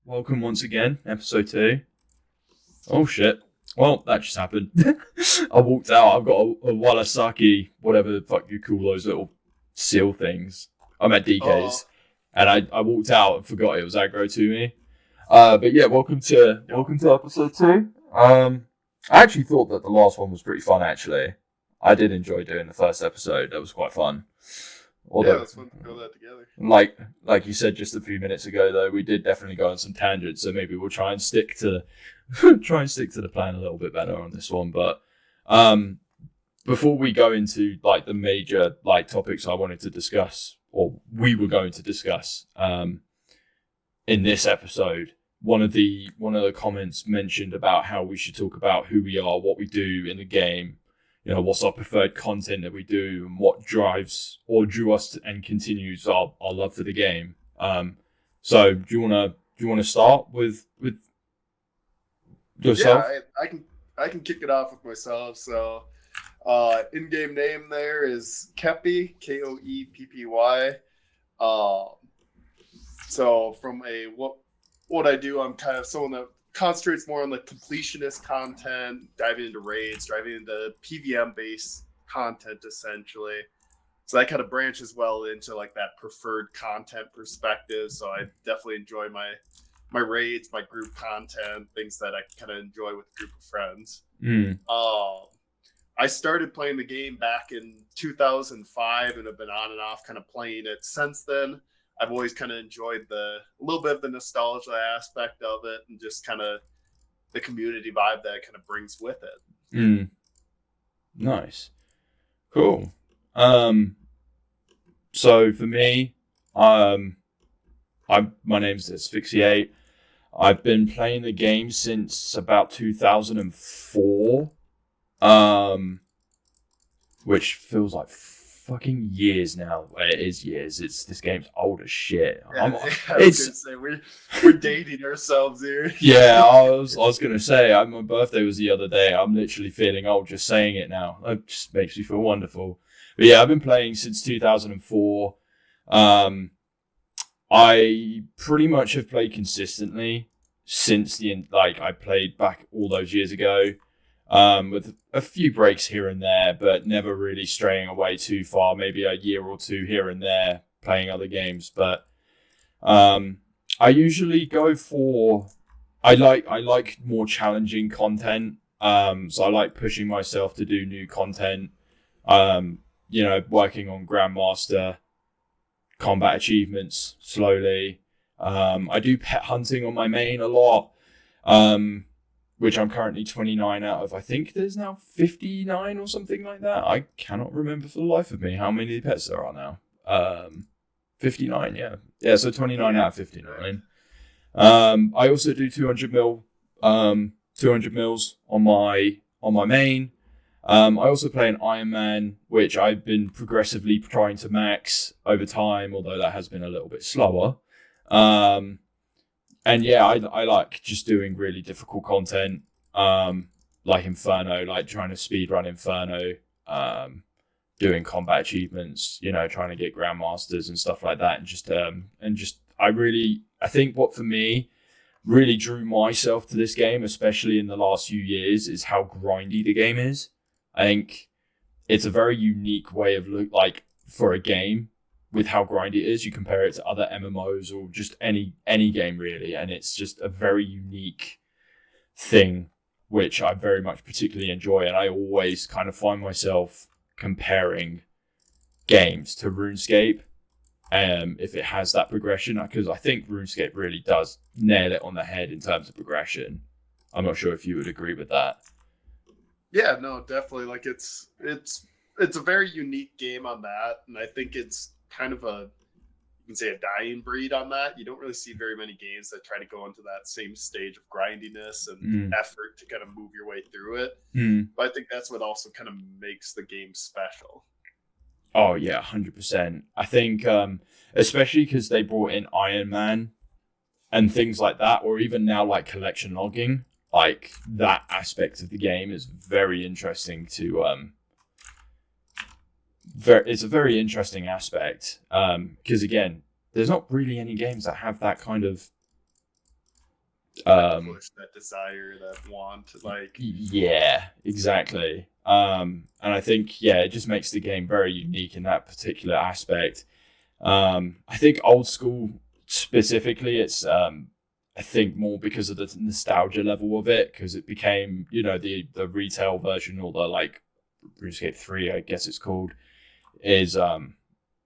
welcome once again, episode 2. Oh shit. Well, that just happened. I walked out, I've got a Walasaki, whatever the fuck you call those little seal things. I'm at DK's, and I walked out and forgot it was aggro to me. But yeah, welcome to episode 2. I actually thought that the last one was pretty fun, actually. I did enjoy doing the first episode, that was quite fun. Although, it's fun to go that together. Like you said just a few minutes ago, though, we did definitely go on some tangents. So maybe we'll try and stick to the plan a little bit better on this one. But before we go into like the major topics I wanted to discuss, or we were going to discuss in this episode, one of the comments mentioned about how we should talk about who we are, what we do in the game. You know, what's our preferred content that we do, and what drives or drew us and continues our love for the game. So do you wanna start with yourself? Yeah, I can kick it off with myself. So, in-game name there is Keppy, Koeppy. So from what I do, I'm kind of someone that concentrates more on the completionist content, diving into raids, diving into PVM-based content, essentially. So that kind of branches well into like that preferred content perspective. So I definitely enjoy my raids, my group content, things that I kind of enjoy with a group of friends. I started playing the game back in 2005 and have been on and off kind of playing it since then. I've always kind of enjoyed a little bit of the nostalgia aspect of it and just kind of the community vibe that it kind of brings with it. Nice. Cool. So for me, my name's Asphyxiate. I've been playing the game since about 2004, which feels like fucking years now. It is years. This game's old as shit. Yeah, I was gonna say we're dating ourselves here. Yeah, I was gonna say my birthday was the other day. I'm literally feeling old just saying it now. It just makes me feel wonderful. But yeah, I've been playing since 2004. I pretty much have played consistently since I played back all those years ago. With a few breaks here and there, but never really straying away too far, maybe a year or two here and there playing other games. But I usually go for I like more challenging content. So I like pushing myself to do new content. Working on Grandmaster combat achievements slowly. I do pet hunting on my main a lot. Which I'm currently 29 out of, I think there's now 59 or something like that. I cannot remember for the life of me how many pets there are now. 59, yeah. Yeah, so 29 out of 59. I also do 200 mils on my main. I also play an Iron Man, which I've been progressively trying to max over time, although that has been a little bit slower. And yeah, I like just doing really difficult content, like Inferno, like trying to speedrun Inferno, doing combat achievements, trying to get Grandmasters and stuff like that. I think what for me really drew myself to this game, especially in the last few years, is how grindy the game is. I think it's a very unique way of for a game. With how grindy it is, you compare it to other MMOs or just any game really, and it's just a very unique thing, which I very much particularly enjoy. And I always kind of find myself comparing games to RuneScape, if it has that progression, because I think RuneScape really does nail it on the head in terms of progression. I'm not sure if you would agree with that. Yeah, no, definitely. Like it's a very unique game on that, and I think it's kind of you can say a dying breed on that. You don't really see very many games that try to go into that same stage of grindiness and effort to kind of move your way through it. But I think that's what also kind of makes the game special. Oh yeah, 100%. I think especially because they brought in Iron Man and things like that, or even now like collection logging, like that aspect of the game is very interesting to it's a very interesting aspect because again, there's not really any games that have that kind of that push, that desire, that want, like. Yeah, exactly. And I think it just makes the game very unique in that particular aspect. I think old school specifically, it's I think more because of the nostalgia level of it, because it became the retail version, or the like RuneScape 3, I guess it's called, is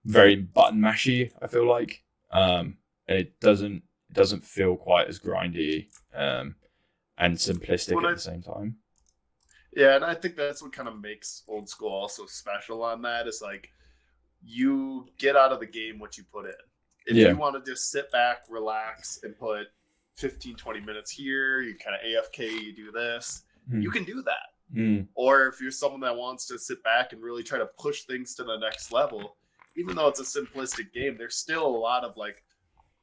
very button mashy, I feel like. And it doesn't feel quite as grindy and simplistic at the same time. Yeah, and I think that's what kind of makes old school also special on that, is like you get out of the game what you put in. If you want to just sit back, relax, and put 15, 20 minutes here, you kind of AFK, you do this, you can do that. Or if you're someone that wants to sit back and really try to push things to the next level, even though it's a simplistic game, there's still a lot of like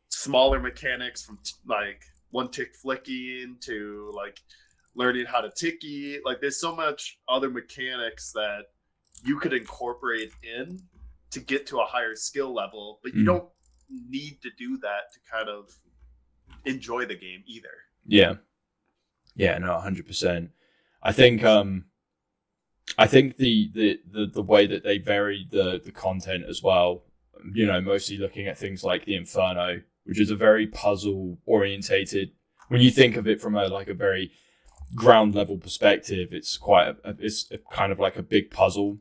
smaller mechanics, from like one tick flicking to like learning how to ticky. Like there's so much other mechanics that you could incorporate in to get to a higher skill level, but you don't need to do that to kind of enjoy the game either. Yeah, no, 100%. I think the way that they vary the content as well, mostly looking at things like the Inferno, which is a very puzzle orientated. When you think of it from a very ground level perspective, it's it's kind of like a big puzzle,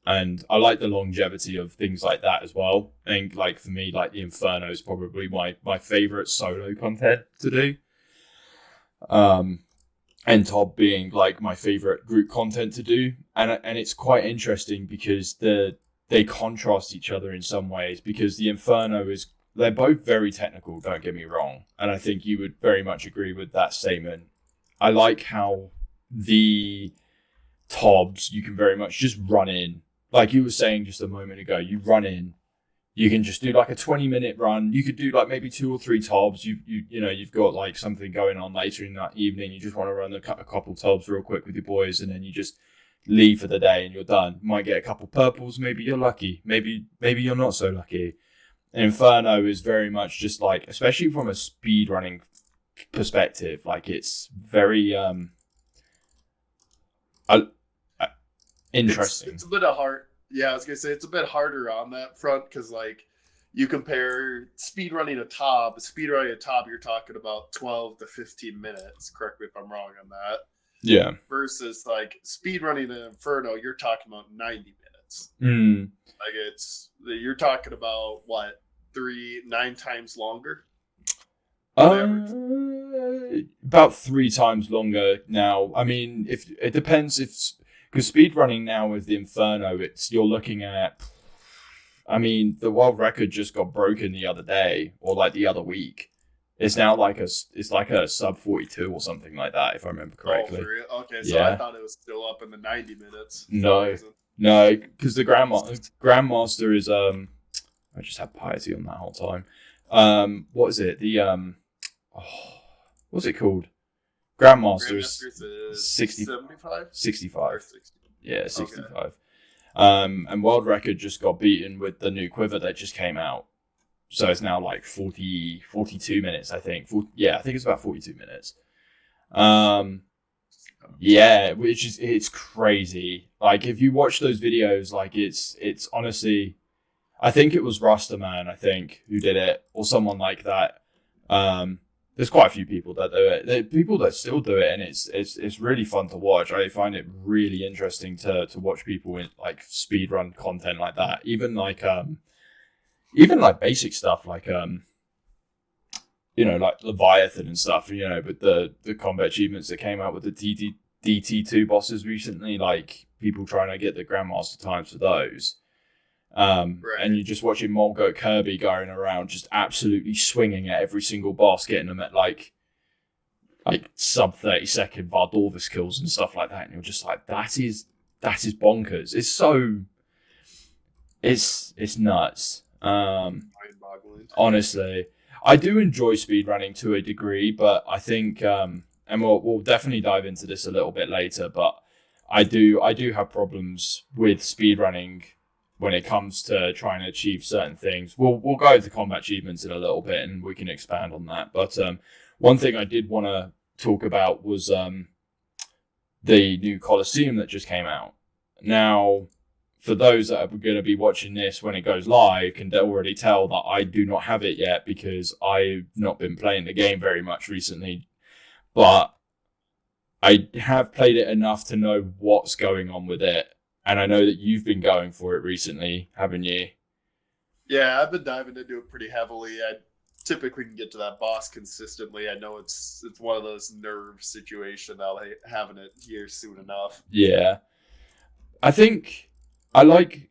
and I like the longevity of things like that as well. I think, like, for me, like, the Inferno is probably my favorite solo content to do. And Tob being like my favorite group content to do, and it's quite interesting because they contrast each other in some ways, because the Inferno they're both very technical, don't get me wrong, and I think you would very much agree with that statement. I like how the Tobs, you can very much just run in, like you were saying just a moment ago. You run in, you can just do like a 20-minute run. You could do like maybe 2 or 3 Tobs. You've got like something going on later in that evening. You just want to run a couple Tobs real quick with your boys, and then you just leave for the day and you're done. You might get a couple purples. Maybe you're lucky. Maybe you're not so lucky. Inferno is very much just like, especially from a speed running perspective, like it's very interesting. It's a bit of hard. Yeah, I was gonna say it's a bit harder on that front, because like you compare speedrunning a Tob, you're talking about 12 to 15 minutes. Correct me if I'm wrong on that. Yeah. Versus like speedrunning an Inferno, you're talking about 90 minutes. Like you're talking about what, 9 times longer? About 3 times longer now. I mean, if it depends, because speedrunning now with the Inferno, you're looking at, I mean, the world record just got broken the other day, or like the other week. It's now like a sub 42 or something like that, if I remember correctly. Oh, for real? Okay, so yeah. I thought it was still up in the 90 minutes. No, because the Grandmaster is I just had piety on that whole time. What is it? The what's it called? Grandmaster is 65. 65. Yeah, 65. Okay. And world record just got beaten with the new quiver that just came out. So it's now like 42 minutes, I think. I think it's about 42 minutes. Yeah, it's crazy. Like, if you watch those videos, like it's honestly, I think it was Rastaman, I think, who did it, or someone like that. There's quite a few people that do it. There are people that still do it, and it's really fun to watch. I find it really interesting to watch people in like speedrun content like that. Even like basic stuff like like Leviathan and stuff, but the combat achievements that came out with the DT2 bosses recently, like people trying to get the Grandmaster times for those. Right. And you're just watching Molgo Kirby going around just absolutely swinging at every single boss, getting them at like sub 30-second Vardorvis kills and stuff like that, and you're just like, that is bonkers. It's so it's nuts. Honestly, I do enjoy speedrunning to a degree, but I think and we'll definitely dive into this a little bit later, but I do have problems with speedrunning when it comes to trying to achieve certain things. We'll go into combat achievements in a little bit, and we can expand on that. But one thing I did want to talk about was the new Colosseum that just came out. Now, for those that are going to be watching this when it goes live, can already tell that I do not have it yet because I've not been playing the game very much recently. But I have played it enough to know what's going on with it. And I know that you've been going for it recently, haven't you? Yeah, I've been diving into it pretty heavily. I typically can get to that boss consistently. I know it's one of those nerve situations. I'll having it here soon enough. Yeah, I think I like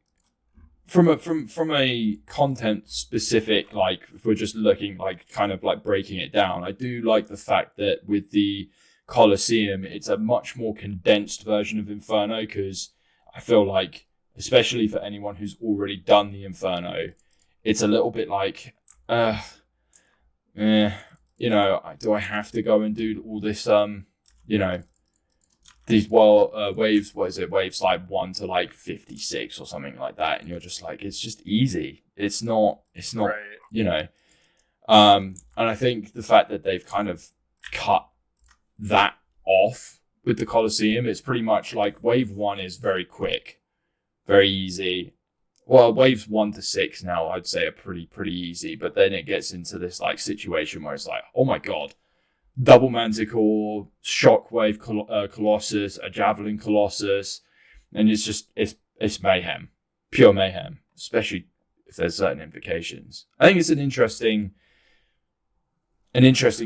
from a content specific, like if we're just looking like kind of like breaking it down. I do like the fact that with the Colosseum, it's a much more condensed version of Inferno, because I feel like, especially for anyone who's already done the Inferno, it's a little bit like, you know, do I have to go and do all this, you know, these waves, what is it, waves like 1 to like 56 or something like that, and you're just like, it's just easy. It's not, right. You know, and I think the fact that they've kind of cut that off with the Colosseum, it's pretty much like wave 1 is very quick, very easy. Well, waves 1 to 6 now, I'd say, are pretty easy. But then it gets into this like situation where it's like, oh my god, double Manticore, Shockwave Colossus, a Javelin Colossus, and it's just it's mayhem, pure mayhem. Especially if there's certain implications. I think it's an interesting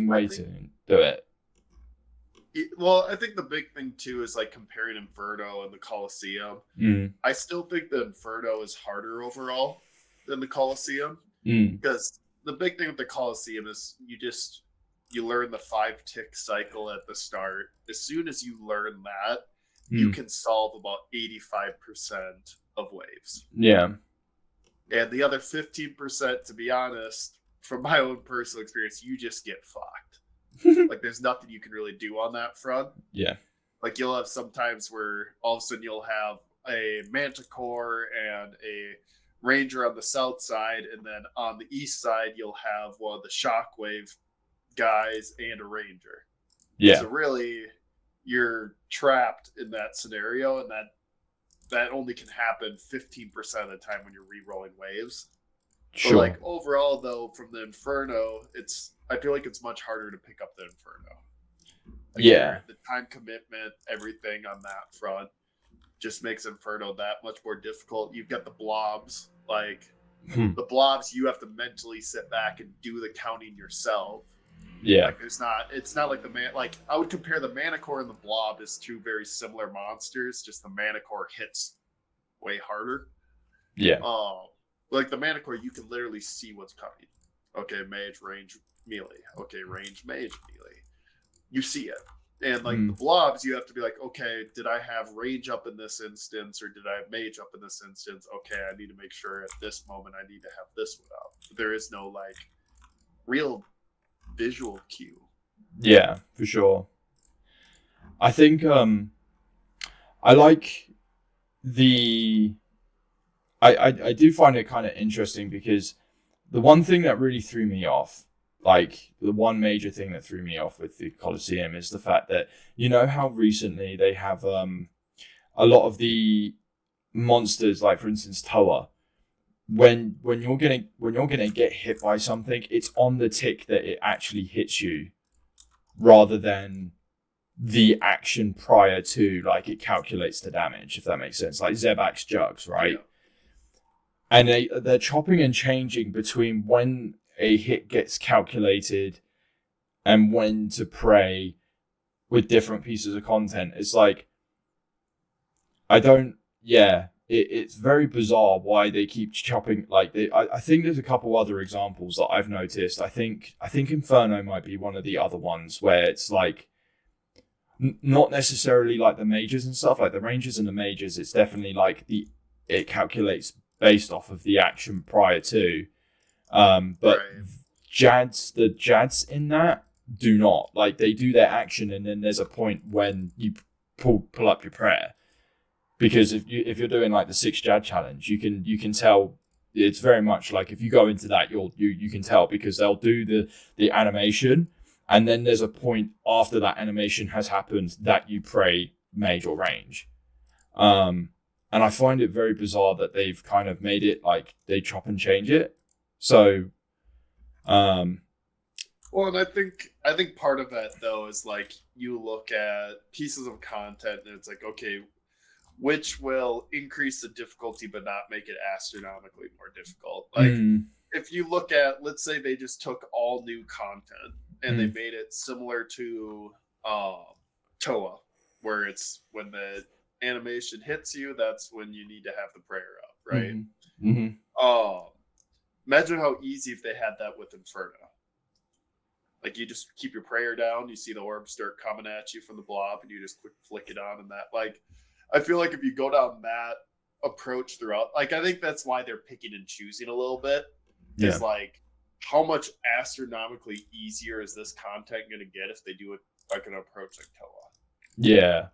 way to do it. Well, I think the big thing too is like comparing Inferno and the Colosseum. I still think the Inferno is harder overall than the Colosseum, because the big thing with the Colosseum is you learn the 5-tick cycle at the start. As soon as you learn that, you can solve about 85% of waves. Yeah, and the other 15%, to be honest, from my own personal experience, you just get fucked. Like, there's nothing you can really do on that front. Yeah. Like, you'll have some times where all of a sudden you'll have a Manticore and a Ranger on the south side, and then on the east side you'll have one of the Shockwave guys and a Ranger. Yeah. So really, you're trapped in that scenario, and that only can happen 15% of the time when you're re-rolling waves. Sure. But like overall, though, from the Inferno, I feel like it's much harder to pick up the Inferno. Like, yeah. The time commitment, everything on that front just makes Inferno that much more difficult. You've got the blobs. Like, the blobs, you have to mentally sit back and do the counting yourself. Yeah. Like, it's not like I would compare the Manticore and the blob as two very similar monsters, just the Manticore hits way harder. Yeah. Like the Manticore, you can literally see what's coming. Okay, mage, range, melee. Okay, range, mage, melee. You see it. And like the blobs, you have to be like, okay, did I have range up in this instance, or did I have mage up in this instance? Okay, I need to make sure at this moment I need to have this one up. There is no like real visual cue. Yeah, for sure. I think I like I do find it kind of interesting, because the one thing that really threw me off, like the one major thing that threw me off with the Colosseum, is the fact that, you know how recently they have a lot of the monsters, like for instance Toa, when you're gonna get hit by something, it's on the tick that it actually hits you, rather than the action prior to, like, it calculates the damage, if that makes sense. Like Zebak's Jugs, right? Yeah. And they're chopping and changing between when a hit gets calculated and when to pray with different pieces of content. It's like, it's very bizarre why they keep chopping. Like, I think there's a couple other examples that I've noticed. I think Inferno might be one of the other ones where it's like, not necessarily like the mages and stuff, like the rangers and the mages. It's definitely like it calculates based off of the action prior to. But right. The Jads in that do not. Like, they do their action, and then there's a point when you pull up your prayer. Because if you're doing like the 6 Jad challenge, you can tell. It's very much like, if you go into that, you can tell, because they'll do the animation, And then there's a point after that animation has happened that you pray mage or range. And I find it very bizarre that they've kind of made it like they chop and change it. So, well, and I think part of that though is like you look at pieces of content and it's like, okay, which will increase the difficulty but not make it astronomically more difficult. Like if you look at, let's say they just took all new content and they made it similar to Toa, where it's when the animation hits you, that's when you need to have the prayer up, right? Imagine how easy if they had that with Inferno. Like you just keep your prayer down, you see the orbs start coming at you from the blob, and you just quick flick it on, and that, like, I feel like if you go down that approach throughout, like I think that's why they're picking and choosing a little bit. Yeah. Is like, how much astronomically easier is this content going to get if they do it like an approach like Toa? Yeah,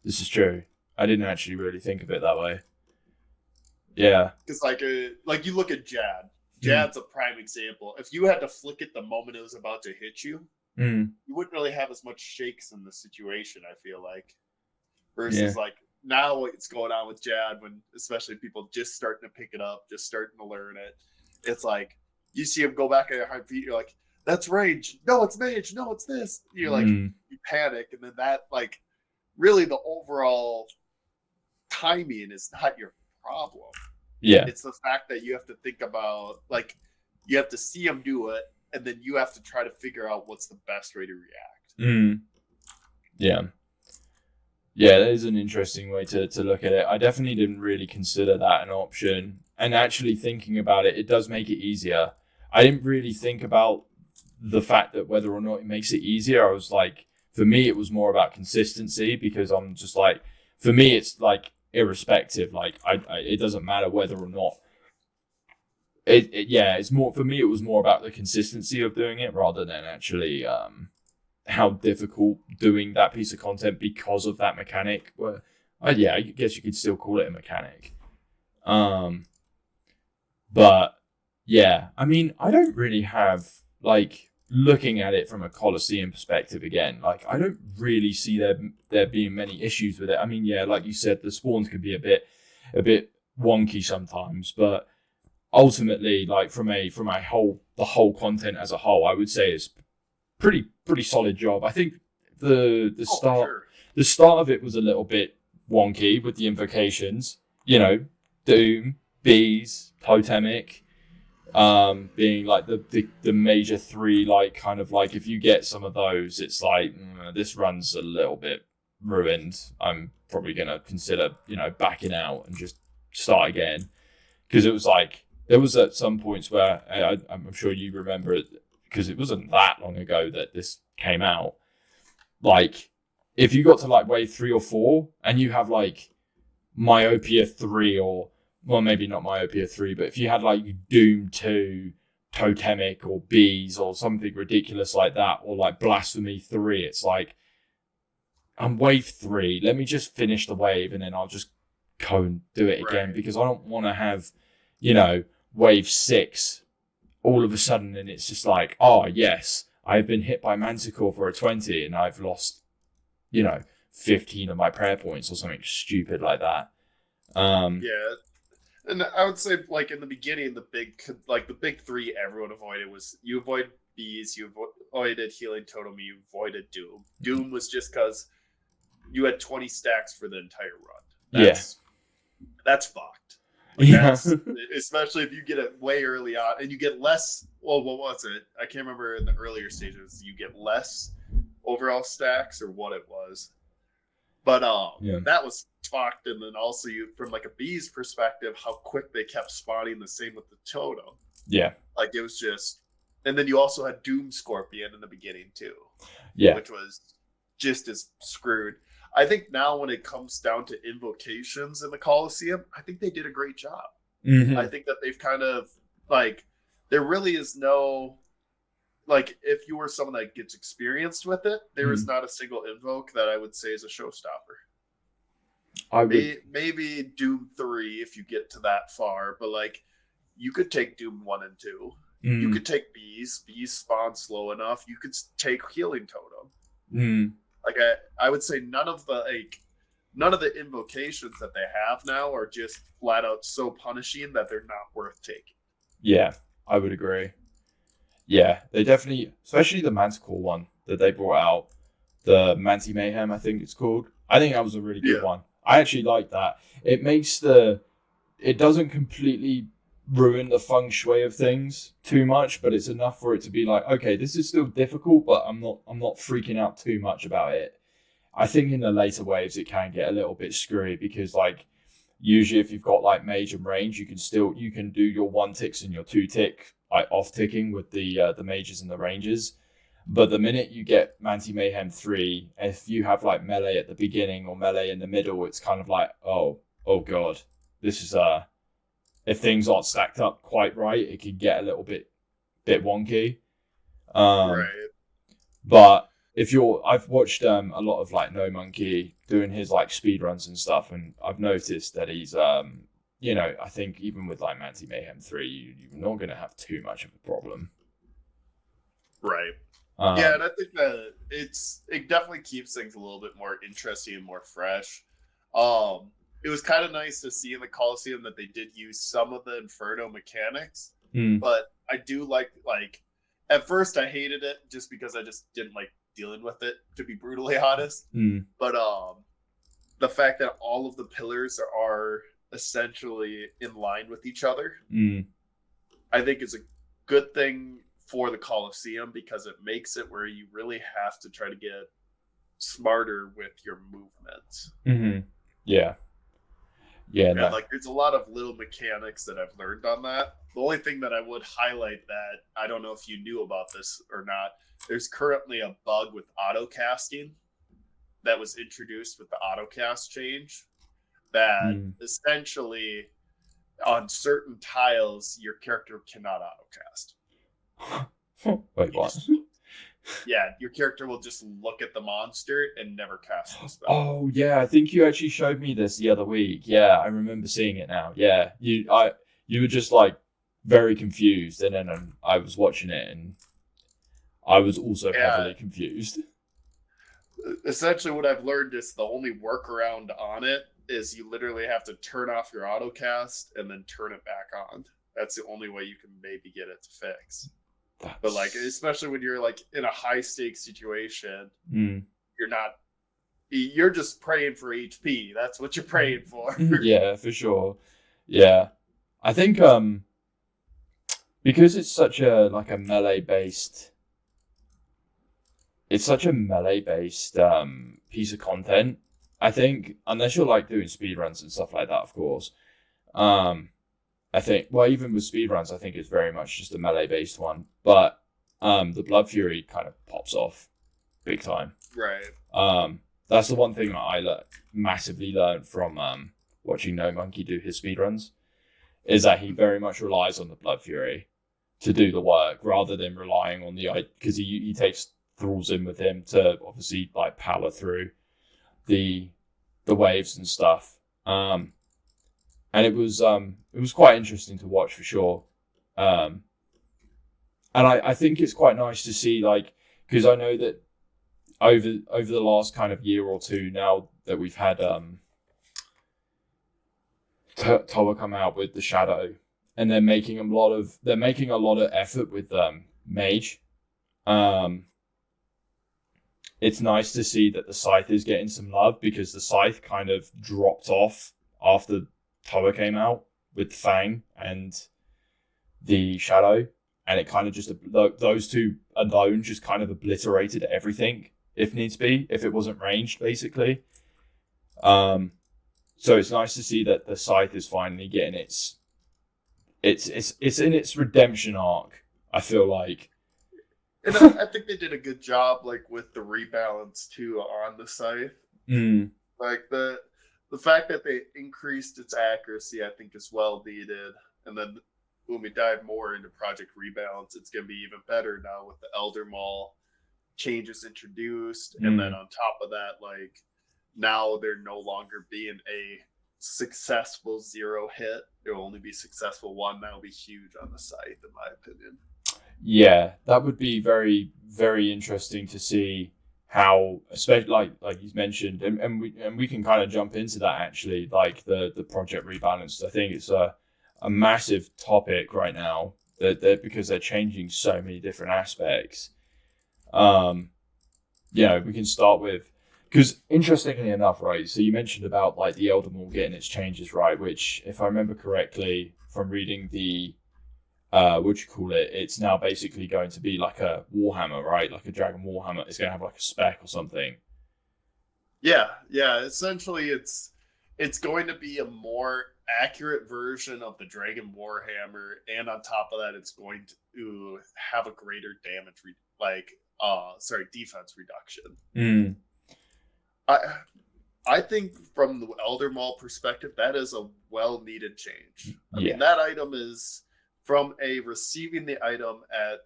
this is true. I didn't actually really think of it that way. Yeah, because like you look at Jad. Jad's a prime example. If you had to flick it the moment it was about to hit you, you wouldn't really have as much shakes in the situation, I feel like. Versus like now what's going on with Jad, when especially people just starting to pick it up, just starting to learn it. It's like you see him go back at your heartbeat, you're like, that's range. No, it's mage. No, it's this. You're like, you panic, and then that, like, really the overall timing is not your problem. Yeah. It's the fact that you have to think about, like, you have to see him do it, and then you have to try to figure out what's the best way to react. Yeah. Yeah, that is an interesting way to look at it. I definitely didn't really consider that an option. And actually thinking about it, it does make it easier. I didn't really think about the fact that whether or not it makes it easier. I was like, for me, it was more about consistency, because I'm just like, for me, it's like irrespective. Like, it doesn't matter whether or not. It's more, for me, it was more about the consistency of doing it rather than actually how difficult doing that piece of content because of that mechanic. Well, I guess you could still call it a mechanic. But yeah, I mean, I don't really have, like, looking at it from a Colosseum perspective again, like, I don't really see there being many issues with it. I mean, yeah, like you said, the spawns can be a bit wonky sometimes, but ultimately, like, from the whole content as a whole, I would say it's pretty solid job. I think the start of it was a little bit wonky with the invocations, you know, Doom, Bees, Totemic, being like the major three, like, kind of like, if you get some of those, it's like, this run's a little bit ruined. I'm probably gonna consider, backing out and just start again, because it was like, there was at some points where I'm sure you remember it, because it wasn't that long ago that this came out. Like, if you got to like wave 3 or 4 and you have like Myopia 3, or, well, maybe not Myopia 3, but if you had like Doom 2, Totemic, or Bees, or something ridiculous like that, or like Blasphemy 3, it's like, I'm wave 3, let me just finish the wave and then I'll just go and do it again, because I don't want to have, wave 6 all of a sudden and it's just like, oh yes, I've been hit by Manticore for a 20 and I've lost, 15 of my prayer points or something stupid like that. Yeah. And I would say, like, in the beginning, the big 3 everyone avoided was, you avoid Bees, you avoided Healing Totem, you avoided Doom. Doom was just because you had 20 stacks for the entire run. That's fucked. Like, that's, especially if you get it way early on and you get less. Well, what was it? I can't remember in the earlier stages. You get less overall stacks or what it was, but that was fucked. And then also, you, from like a Bees perspective, how quick they kept spawning. The same with the totem. Yeah, like it was just. And then you also had Doom Scorpion in the beginning too. Yeah, which was just as screwed. I think now when it comes down to invocations in the Colosseum, I think they did a great job. I think that they've kind of, like, there really is no, like, if you were someone that gets experienced with it, there is not a single invoke that I would say is a showstopper. Maybe Doom 3 if you get to that far, but like, you could take Doom 1 and 2 You could take bees. Bees spawn slow enough. You could take healing totem. Like I would say none of the invocations that they have now are just flat out so punishing that they're not worth taking. Yeah, I would agree. Yeah, they definitely, especially the Manticore one that they brought out, the Manti Mayhem, I think it's called. I think that was a really good one. I actually like that. It makes it doesn't completely ruin the feng shui of things too much, but it's enough for it to be like, okay, this is still difficult, but I'm not freaking out too much about it. I think in the later waves it can get a little bit screwy because like usually if you've got like mage and range, you can do your 1 ticks and your 2 tick like off ticking with the mages and the rangers. But the minute you get Manti Mayhem 3, if you have like melee at the beginning or melee in the middle, it's kind of like, oh god, this is if things aren't stacked up quite right, it can get a little bit wonky. Right. But I've watched a lot of like No Monkey doing his like speed runs and stuff, and I've noticed that he's I think even with like Manti Mayhem 3, you're not going to have too much of a problem. Right. Yeah, and I think that it definitely keeps things a little bit more interesting and more fresh. It was kind of nice to see in the Colosseum that they did use some of the Inferno mechanics, but I do like at first I hated it just because I just didn't like dealing with it, to be brutally honest. But the fact that all of the pillars are essentially in line with each other, I think is a good thing for the Colosseum because it makes it where you really have to try to get smarter with your movements. Yeah. And like there's a lot of little mechanics that I've learned on that. The only thing that I would highlight that I don't know if you knew about this or not, there's currently a bug with auto casting that was introduced with the auto cast change that essentially on certain tiles your character cannot auto cast. Wait, what? Yeah, your character will just look at the monster and never cast the spell. Oh yeah, I think you actually showed me this the other week. Yeah, I remember seeing it now. Yeah, you were just like very confused, and then I was watching it, and I was also heavily confused. Essentially, what I've learned is the only workaround on it is you literally have to turn off your auto cast and then turn it back on. That's the only way you can maybe get it to fix. But like, especially when you're like in a high stakes situation, you're just praying for HP. That's what you're praying for. Yeah, for sure. Yeah, I think because it's such a melee based. It's such a melee based piece of content. I think unless you're like doing speedruns and stuff like that, of course. I think, well, even with speedruns, I think it's very much just a melee-based one. But the Blood Fury kind of pops off big time. Right. That's the one thing that I massively learned from watching No Monkey do his speedruns, is that he very much relies on the Blood Fury to do the work, rather than relying on because he takes thralls in with him to obviously like power through the waves and stuff. And it was quite interesting to watch for sure. And I think it's quite nice to see, like, because I know that over the last kind of year or two now that we've had Toa come out with the Shadow, and they're making a lot of effort with Mage. It's nice to see that the Scythe is getting some love, because the Scythe kind of dropped off after Toa came out with Fang and the Shadow, and it kind of just, those two alone just kind of obliterated everything if needs be, if it wasn't ranged, basically. So it's nice to see that the Scythe is finally getting it's in its redemption arc, I feel like. And I think they did a good job, like, with the rebalance too on the Scythe. Like the fact that they increased its accuracy, I think, is well needed. And then when we dive more into Project Rebalance, it's going to be even better now with the Elder Maul changes introduced. And then on top of that, like, now there no longer being a successful 0 hit. There will only be successful 1. That will be huge on the Scythe, in my opinion. Yeah, that would be very, very interesting to see how, especially like you mentioned, and we can kind of jump into that actually, like the project Rebalance. I think it's a massive topic right now that because they're changing so many different aspects. We can start with, because interestingly enough, right? So you mentioned about like the Elder Maul getting its changes right, which if I remember correctly from reading the what you call it, it's now basically going to be like a Warhammer, right? Like a Dragon Warhammer. It's going to have like a spec or something. Yeah. Essentially, it's going to be a more accurate version of the Dragon Warhammer, and on top of that, it's going to have a greater defense reduction. Mm. I think from the Elder Maul perspective, that is a well needed change. I mean, that item is from a receiving the item at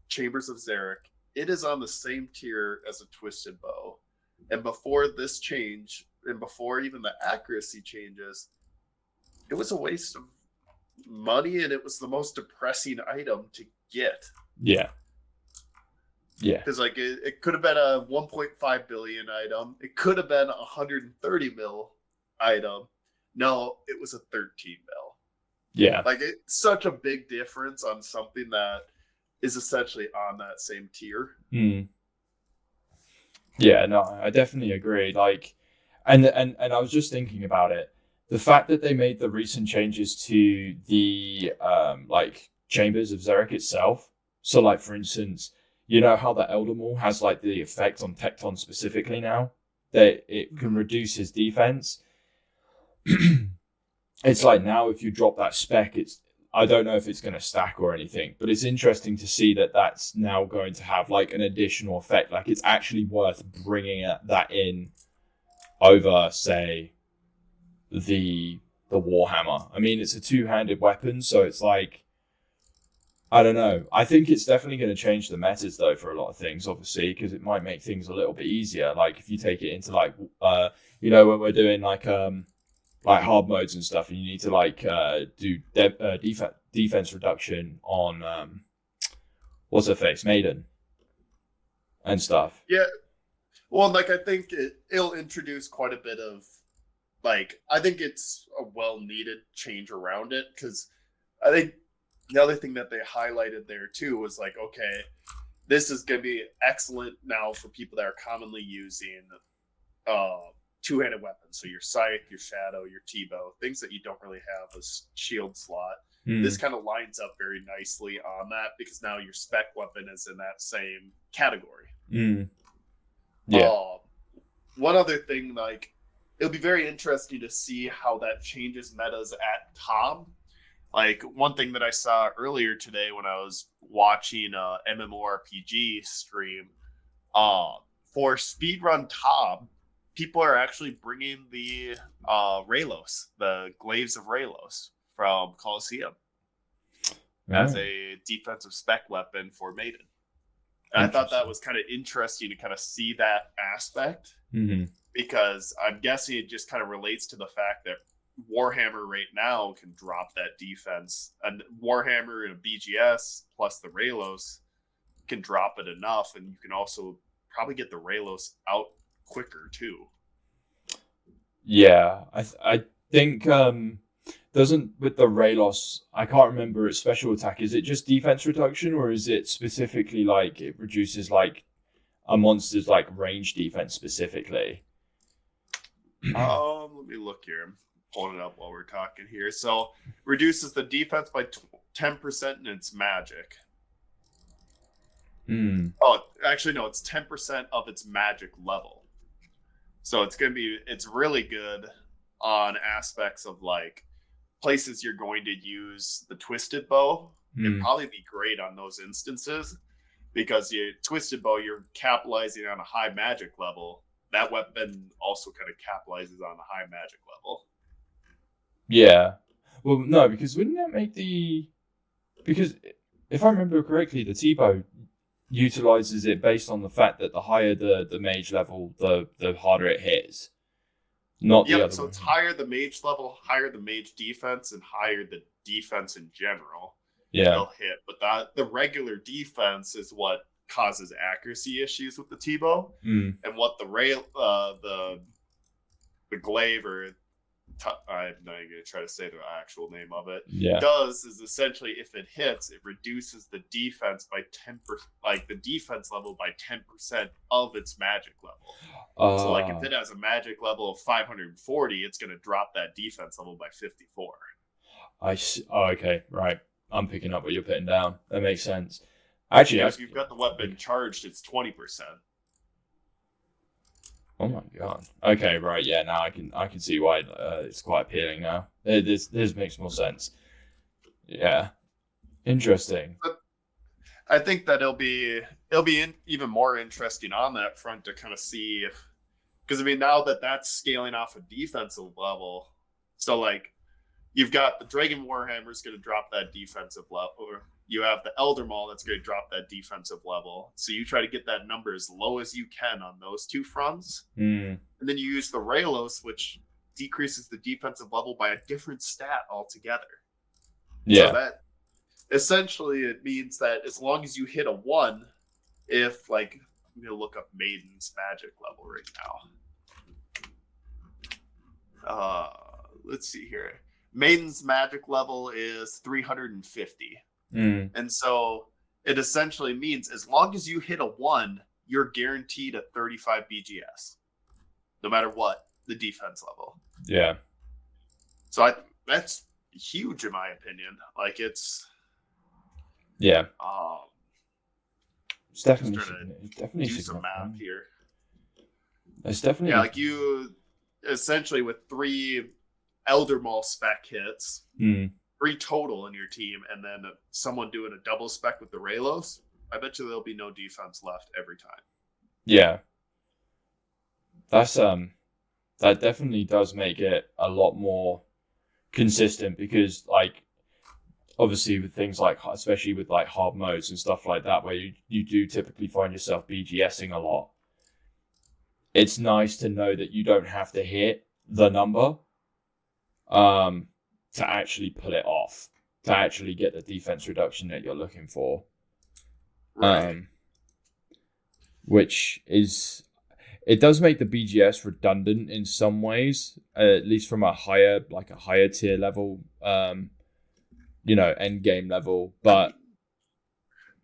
Chambers of Xeric, it is on the same tier as a Twisted Bow. And before this change, and before even the accuracy changes, it was a waste of money, and it was the most depressing item to get. Yeah. Because like it could have been a 1.5 billion item. It could have been a 130 mil item. No, it was a 13 mil. Yeah. Like it's such a big difference on something that is essentially on that same tier. Mm. Yeah, no, I definitely agree. Like, and I was just thinking about it. The fact that they made the recent changes to the like Chambers of Xeric itself. So, like for instance, you know how the Elder Maul has like the effect on Tecton specifically now that it can reduce his defense. It's like now if you drop that spec, I don't know if it's going to stack or anything, but it's interesting to see that that's now going to have like an additional effect. Like it's actually worth bringing that in over, say, the Warhammer. I mean, it's a two-handed weapon, so it's like, I don't know. I think it's definitely going to change the metas though for a lot of things, obviously, because it might make things a little bit easier. Like if you take it into like, when we're doing like hard modes and stuff, and you need to like do defense reduction on what's her face, Maiden, and stuff. Yeah, well, like I think it'll introduce quite a bit of I think it's a well needed change around it, because I think the other thing that they highlighted there too was like, okay, this is going to be excellent now for people that are commonly using two-handed weapons. So your Scythe, your Shadow, your T-Bow, things that you don't really have a shield slot. This kind of lines up very nicely on that, because now your spec weapon is in that same category. Yeah. One other thing, like, it'll be very interesting to see how that changes metas at Tom. Like, one thing that I saw earlier today when I was watching MMORPG stream, for speedrun Tom, people are actually bringing the Raylos, the Glaives of Raylos from Colosseum, as a defensive spec weapon for Maiden. And I thought that was kind of interesting to kind of see that aspect, because I'm guessing it just kind of relates to the fact that Warhammer right now can drop that defense, and Warhammer and a BGS plus the Raylos can drop it enough, and you can also probably get the Raylos out quicker too. Yeah, I think doesn't with the Raylos, I can't remember its special attack. Is it just defense reduction, or is it specifically like it reduces like a monster's like range defense specifically? Let me look here. I'm pulling it up while we're talking here. So reduces the defense by 10% in its magic. Oh, actually no, it's 10% of its magic level. So it's really good on aspects of like places you're going to use the Twisted Bow. It'd probably be great on those instances, because your Twisted Bow, you're capitalizing on a high magic level. That weapon also kind of capitalizes on a high magic level. Yeah. Well, no, because wouldn't that make because if I remember correctly, the T-Bow utilizes it based on the fact that the higher the mage level, the harder it hits. Not the other so way. it's higher the mage level, higher the mage defense, and higher the defense in general. Yeah. they'll hit. But the regular defense is what causes accuracy issues with the T-bow, Mm. and what the glaive, or I'm not even going to try to say the actual name of it, Yeah. does is essentially, if it hits, it reduces the defense by 10%, like the defense level by 10% of its magic level. So like if it has a magic level of 540, it's going to drop that defense level by 54. I see. Oh, okay, right. I'm picking up what you're putting down. That makes sense. Actually, if you've got the weapon charged, it's 20%. Oh my god. Okay, right. Yeah, now I can see why it's quite appealing now. This makes more sense. Yeah, interesting. But I think that it'll be even more interesting on that front to kind of see if, because I mean, now that that's scaling off a defensive level, so like you've got the Dragon Warhammer is going to drop that defensive level, or you have the Elder Maul that's going to drop that defensive level. So you try to get that number as low as you can on those two fronts. Mm. And then you use the Raylos, which decreases the defensive level by a different stat altogether. Yeah. So that essentially it means that as long as you hit a 1, if like, I'm going to look up Maiden's magic level right now. Let's see here. Maiden's magic level is 350. Mm. And so it essentially means as long as you hit a 1, you're guaranteed a 35 BGS, no matter what the defense level. Yeah. So that's huge in my opinion. Like it's it's definitely do some math here. It's definitely like you essentially with 3 Elder Maul spec hits. 3 total in your team, and then someone doing a double spec with the Raylos, I bet you there'll be no defense left every time. Yeah. That's that definitely does make it a lot more consistent, because like obviously with things like, especially with like hard modes and stuff like that, where you do typically find yourself BGSing a lot, it's nice to know that you don't have to hit the number to actually pull it off, to actually get the defense reduction that you're looking for. Right. Which is, it does make the BGS redundant in some ways, at least from a higher tier level, end game level. But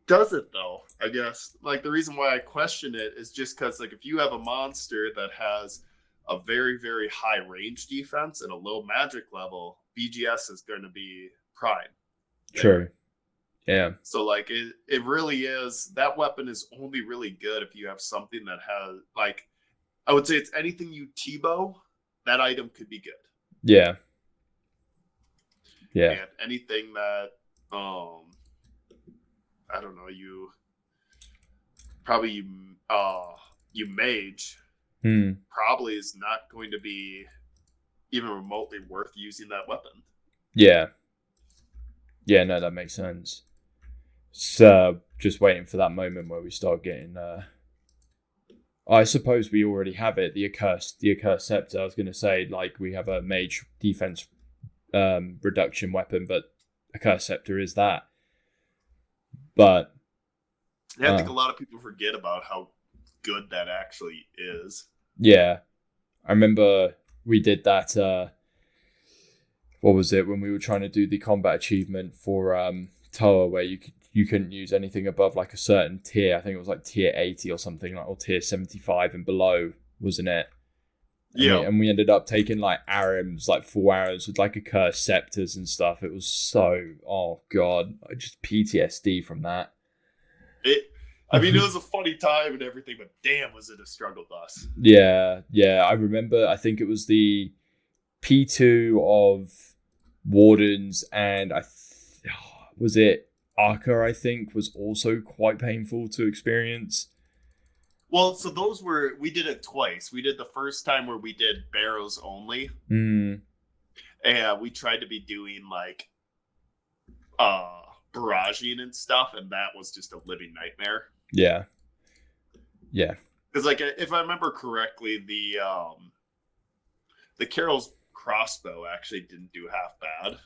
does it though? I guess like the reason why I question it is just because like if you have a monster that has a very, very high range defense and a low magic level, BGS is going to be prime. True. Yeah. So like it really is, that weapon is only really good if you have something that has, like, I would say it's anything you T-bow, that item could be good. Yeah. Yeah. And anything that I don't know, you mage probably is not going to be even remotely worth using that weapon. Yeah. Yeah, no, that makes sense. So just waiting for that moment where we start getting I suppose we already have it, the accursed scepter. I was gonna say, like, we have a mage defense reduction weapon, but accursed scepter is that. But I think a lot of people forget about how good that actually is. Yeah. I remember we did that what was it, when we were trying to do the combat achievement for Toa, where you couldn't use anything above like a certain tier. I think it was like tier 80 or something, like, or tier 75 and below, wasn't it? And we ended up taking like Arams, like 4 Arams with like accursed scepters and stuff. It was so, oh god, I just PTSD from that. It was a funny time and everything, but damn, was it a struggle bus. Yeah. I remember, I think it was the P2 of Wardens, and was it Arca, I think, was also quite painful to experience. Well, so we did it twice. We did the first time where we did barrows only. And we tried to be doing like barraging and stuff, and that was just a living nightmare. Yeah. Because like, if I remember correctly, the Carol's crossbow actually didn't do half bad.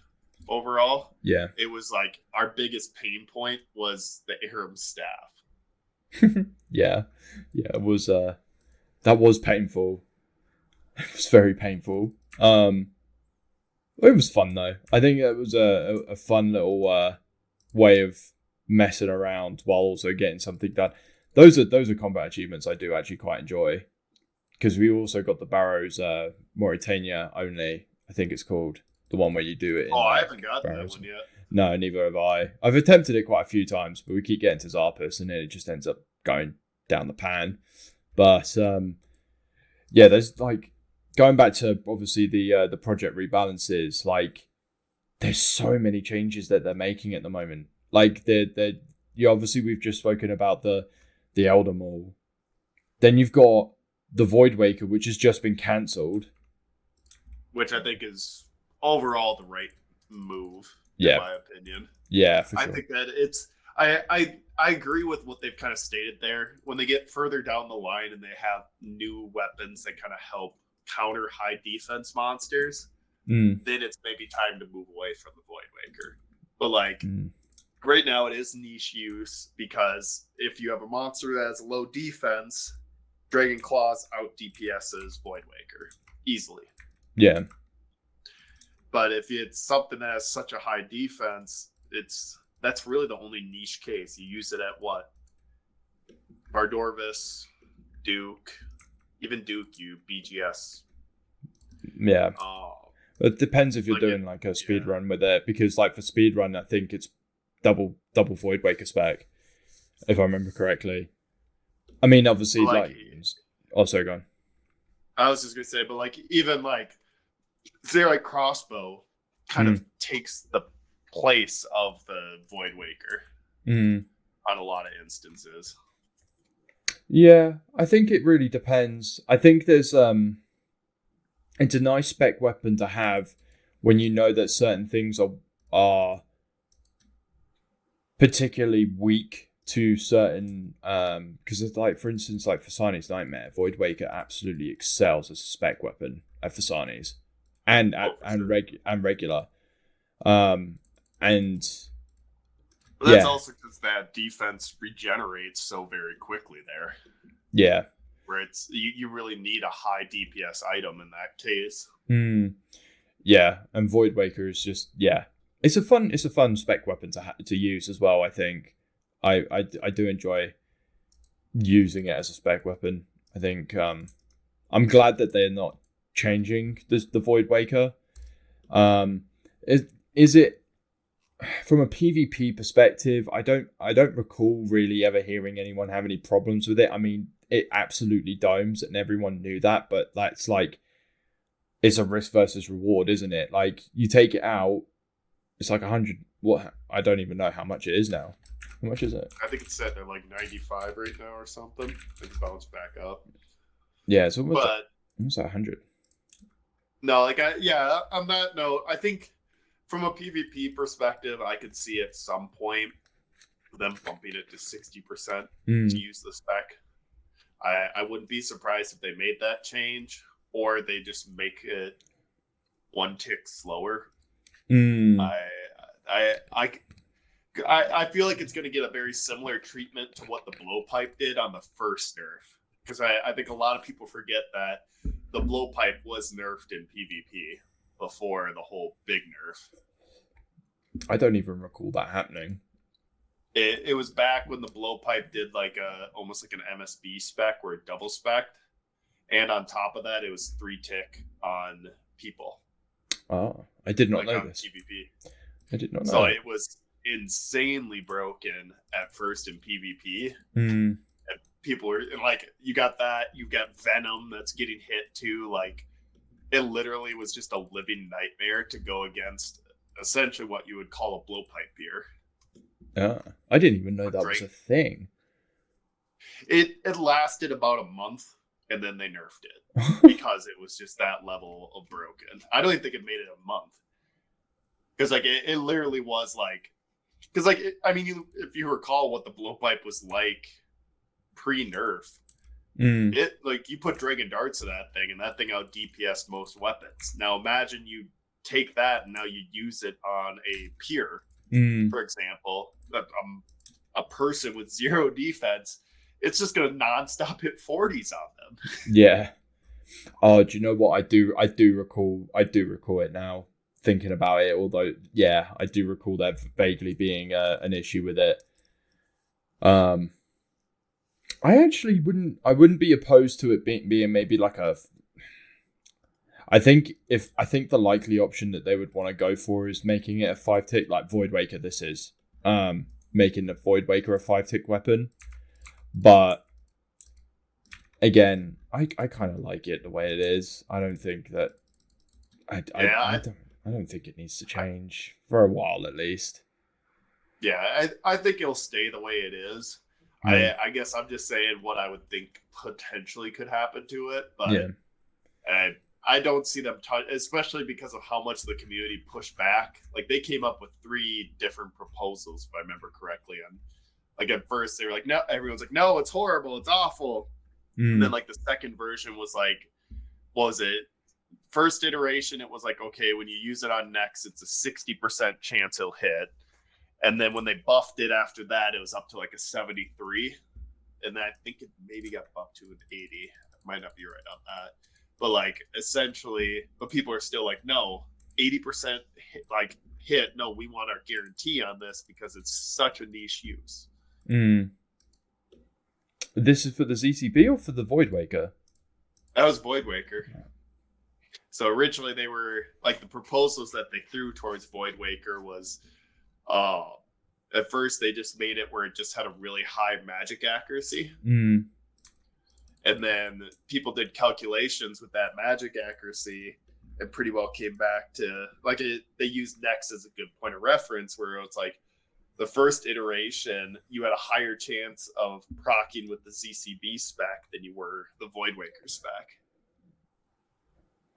overall. Yeah. It was like our biggest pain point was the Aram staff. Yeah. It was that was painful. It was very painful. It was fun though. I think it was a fun little way of messing around while also getting something done. Those are combat achievements I do actually quite enjoy, because we also got the Barrows Mauritania only, I think it's called, the one where you do it in, I haven't gotten Barrows. that one yet. No, neither have I. I've attempted it quite a few times, but we keep getting to Zarpus and then it just ends up going down the pan. But yeah, there's like, going back to obviously the project rebalances, like there's so many changes that they're making at the moment. Like obviously we've just spoken about the Elder Maul. Then you've got the Void Waker, which has just been cancelled. Which I think is overall the right move, in my opinion. Yeah, for sure. I think that it's I agree with what they've kind of stated there. When they get further down the line and they have new weapons that kind of help counter high defense monsters, then it's maybe time to move away from the Void Waker. But like right now it is niche use, because if you have a monster that has low defense, Dragon Claws out DPS's Void Waker easily. Yeah. But if it's something that has such a high defense, that's really the only niche case. You use it at what? Bardorvis, Duke, even Duke, you BGS. Yeah. It depends if you're doing like a speed run with it, because like for speed run, I think it's double Void Waker spec, if I remember correctly. I mean, obviously, also go on. I was just gonna say, but like even like Xerite Crossbow kind of takes the place of the Void Waker on a lot of instances. Yeah, I think it really depends. I think there's it's a nice spec weapon to have when you know that certain things are particularly weak to certain because it's like, for instance, like Fasani's Nightmare, Void Waker absolutely excels as a spec weapon at Fasani's and regular. And but that's also because that defense regenerates so very quickly there. Yeah. Where it's you really need a high DPS item in that case. Yeah, and Void Waker is just it's a fun spec weapon to use as well. I think I do enjoy using it as a spec weapon. I think I'm glad that they're not changing the Void Waker. Is it from a PvP perspective? I don't recall really ever hearing anyone have any problems with it. I mean, it absolutely domes, and everyone knew that, but that's like, it's a risk versus reward, isn't it? Like, you take it out, it's like 100. What? I don't even know how much it is now. How much is it? I think it's set at like 95 right now or something. It's bounced back up. Yeah, it's almost 100. No, like on that note, I think from a PvP perspective, I could see at some point them bumping it to 60% to use the spec. I wouldn't be surprised if they made that change, or they just make it one tick slower. I feel like it's going to get a very similar treatment to what the blowpipe did on the first nerf, because I think a lot of people forget that the blowpipe was nerfed in PvP before the whole big nerf. I don't even recall that happening. It was back when the blowpipe did like almost like an MSB spec where it double spec'd, and on top of that it was 3 tick on people. Oh, I did not know this. PvP. I did not know. So it was insanely broken at first in PvP. And people were like, you got Venom that's getting hit too. Like, it literally was just a living nightmare to go against essentially what you would call a blowpipe beer. I didn't even know that was a thing. It lasted about a month, and then they nerfed it because it was just that level of broken. I don't even think it made it a month, because like it literally was like, because like if you recall what the blowpipe was like pre-nerf, it like you put Dragon Darts in that thing, and that thing out DPS most weapons. Now imagine you take that and now you use it on a peer, for example, a person with 0 defense, it's just going to nonstop hit 40s on them. Yeah. Oh, do you know what? I do recall it now, thinking about it. Although, yeah, I do recall there vaguely being an issue with it. I actually wouldn't be opposed to it being maybe like a. I think the likely option that they would want to go for is making it a 5-tick, like Void Waker. This is making the Void Waker a 5-tick weapon, but again, I kind of like it the way it is. I don't think that I don't think it needs to change for a while at least. Yeah, I think it'll stay the way it is. I guess I'm just saying what I would think potentially could happen to it, but yeah. I don't see them especially because of how much the community pushed back. Like they came up with 3 different proposals, if I remember correctly. And like at first they were like, no, everyone's like, no, it's horrible, it's awful. And then like the second version was like, what was it? First iteration, it was like, okay, when you use it on Nex, it's a 60% chance he'll hit. And then when they buffed it after that, it was up to like a 73. And then I think it maybe got buffed to an 80. I might not be right on that. But like essentially, but people are still like, no, 80% hit. No, we want our guarantee on this because it's such a niche use. This is for the ZCB or for the Void Waker? That was Void Waker. So originally they were like the proposals that they threw towards Void Waker was, at first they just made it where it just had a really high magic accuracy. And then people did calculations with that magic accuracy and pretty well came back to like they used Nex as a good point of reference where it's like the first iteration, you had a higher chance of proccing with the ZCB spec than you were the Void Waker spec.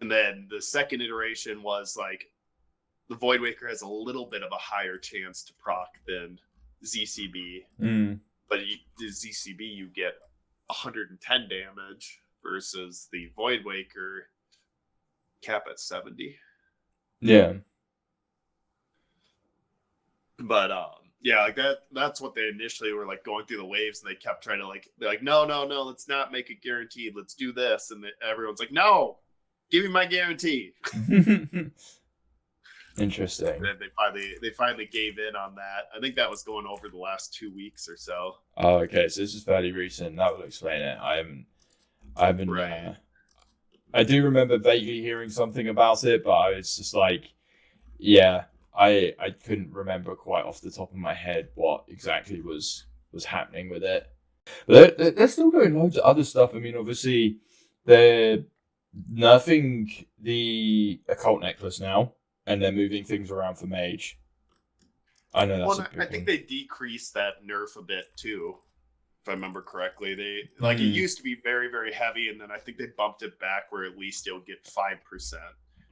And then the second iteration was like the Void Waker has a little bit of a higher chance to proc than ZCB. But the ZCB, you get 110 damage versus the Void Waker cap at 70. Yeah. But yeah, like that's what they initially were like going through the waves, and they kept trying to they're like, no, let's not make it guaranteed. Let's do this. And everyone's like, no, give me my guarantee. Interesting. And then they finally gave in on that. I think that was going over the last 2 weeks or so. Oh, okay. So this is fairly recent. That will explain it. I haven't. Right. I do remember vaguely hearing something about it, but I was just like, yeah, I couldn't remember quite off the top of my head what exactly was happening with it. But they're still doing loads of other stuff. I mean, obviously, they're nerfing the occult necklace now. And they're moving things around for Mage. I know that's I think they decreased that nerf a bit too, if I remember correctly. They it used to be very, very heavy, and then I think they bumped it back where at least you'll get 5%.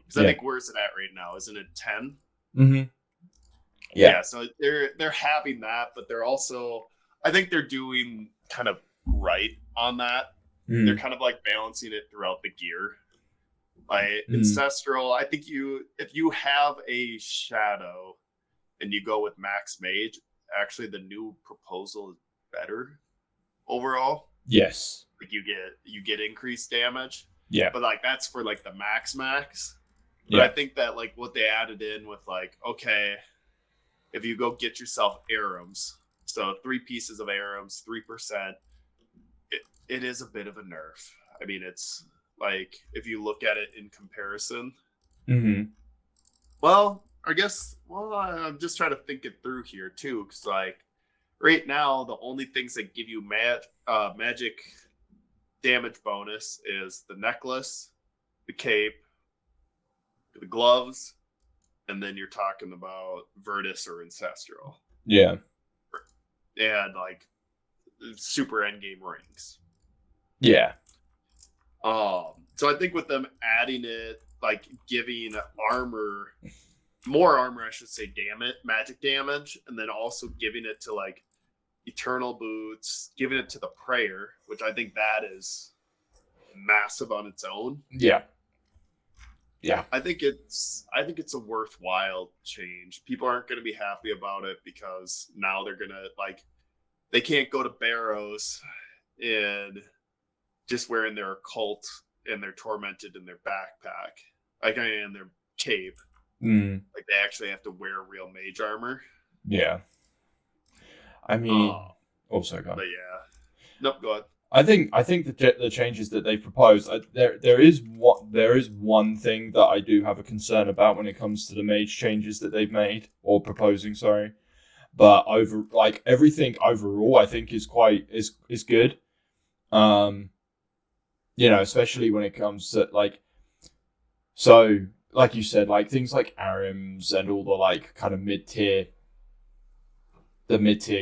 Because I think where's it at right now? Isn't it 10? Yeah. So they're having that, but they're also I think they're doing kind of right on that. They're kind of like balancing it throughout the gear. Ancestral, I think if you have a shadow and you go with max mage, actually the new proposal is better overall. Yes. Like you get increased damage. Yeah. But like that's for like the max. But I think that like what they added in with like, okay, if you go get yourself Arums, so 3 pieces of Arums, 3%, it is a bit of a nerf. I mean, it's like if you look at it in comparison. Well, I guess I'm just trying to think it through here too, because like right now the only things that give you magic damage bonus is the necklace, the cape, the gloves, and then you're talking about Virtus or Ancestral. Yeah. And like super endgame rings. Yeah. So I think with them adding it, like giving armor, more armor, I should say, magic damage, and then also giving it to like Eternal Boots, giving it to the Prayer, which I think that is massive on its own. Yeah. Yeah. I think it's a worthwhile change. People aren't going to be happy about it because now they're going to like they can't go to Barrows and just wearing their occult and they're tormented in their backpack, like in their cape. Like they actually have to wear real mage armor. Yeah. I mean, also go. But yeah, nope. Go ahead. I think the changes that they proposed, there is one thing that I do have a concern about when it comes to the mage changes that they've made or proposing. Sorry, but everything overall, I think is good. Especially when it comes to like you said, like things like Arims and all the like kind of mid-tier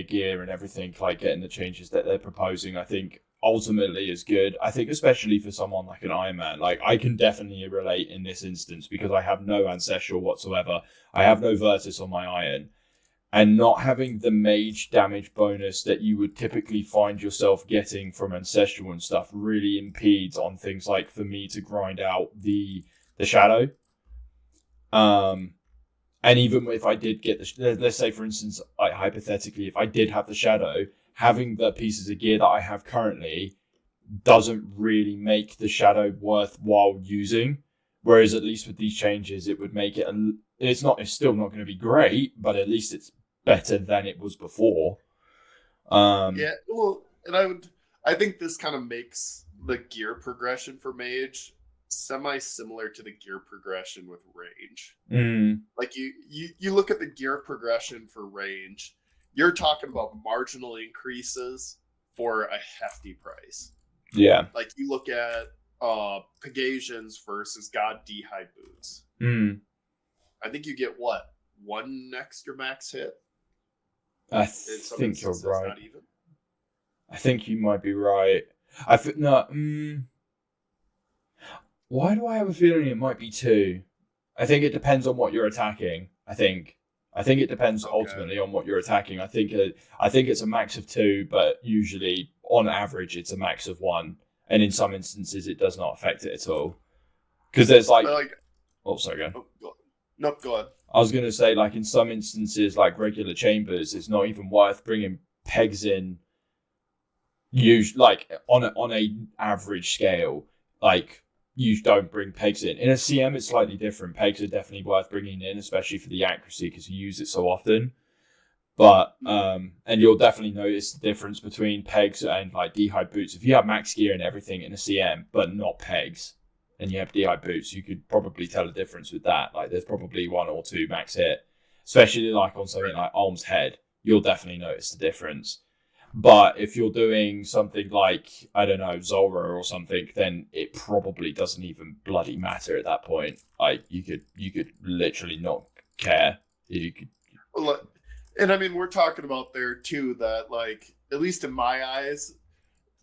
gear and everything, like getting the changes that they're proposing, I think ultimately is good. I think especially for someone like an Iron Man, like I can definitely relate in this instance because I have no Ancestral whatsoever. I have no Virtus on my Iron. And not having the mage damage bonus that you would typically find yourself getting from Ancestral and stuff really impedes on things like for me to grind out the Shadow. And even if I did get let's say for instance, like hypothetically, if I did have the Shadow, having the pieces of gear that I have currently doesn't really make the Shadow worthwhile using. Whereas at least with these changes, it would make it. It's still not going to be great, but at least it's better than it was before. Yeah, well, and I think this kind of makes the gear progression for mage semi-similar to the gear progression with range. Like you look at the gear progression for range, you're talking about marginal increases for a hefty price. Yeah. Like you look at Pegasians versus God D-High boots. I think you get what? 1 extra max hit? I think you're right. Not even. I think you might be right. Why do I have a feeling it might be 2? I think it depends on what you're attacking. I think it depends ultimately on what you're attacking. I think it's a max of 2, but usually on average it's a max of 1, and in some instances it does not affect it at all. Because there's sorry, go. Nope, go ahead. I was going to say, like in some instances, like regular chambers, it's not even worth bringing pegs in. Like on a average scale, like you don't bring pegs in. In a CM, it's slightly different. Pegs are definitely worth bringing in, especially for the accuracy because you use it so often. But and you'll definitely notice the difference between pegs and like D-high boots. If you have max gear and everything in a CM, but not pegs, and you have D-high boots, you could probably tell a difference with that. Like there's probably 1 or 2 max hit, especially like on something like Arm's Head. You'll definitely notice the difference. But if you're doing something like, I don't know, Zora or something, then it probably doesn't even bloody matter at that point. Like you could literally not care. You could. Well, and I mean, we're talking about there too that like, at least in my eyes,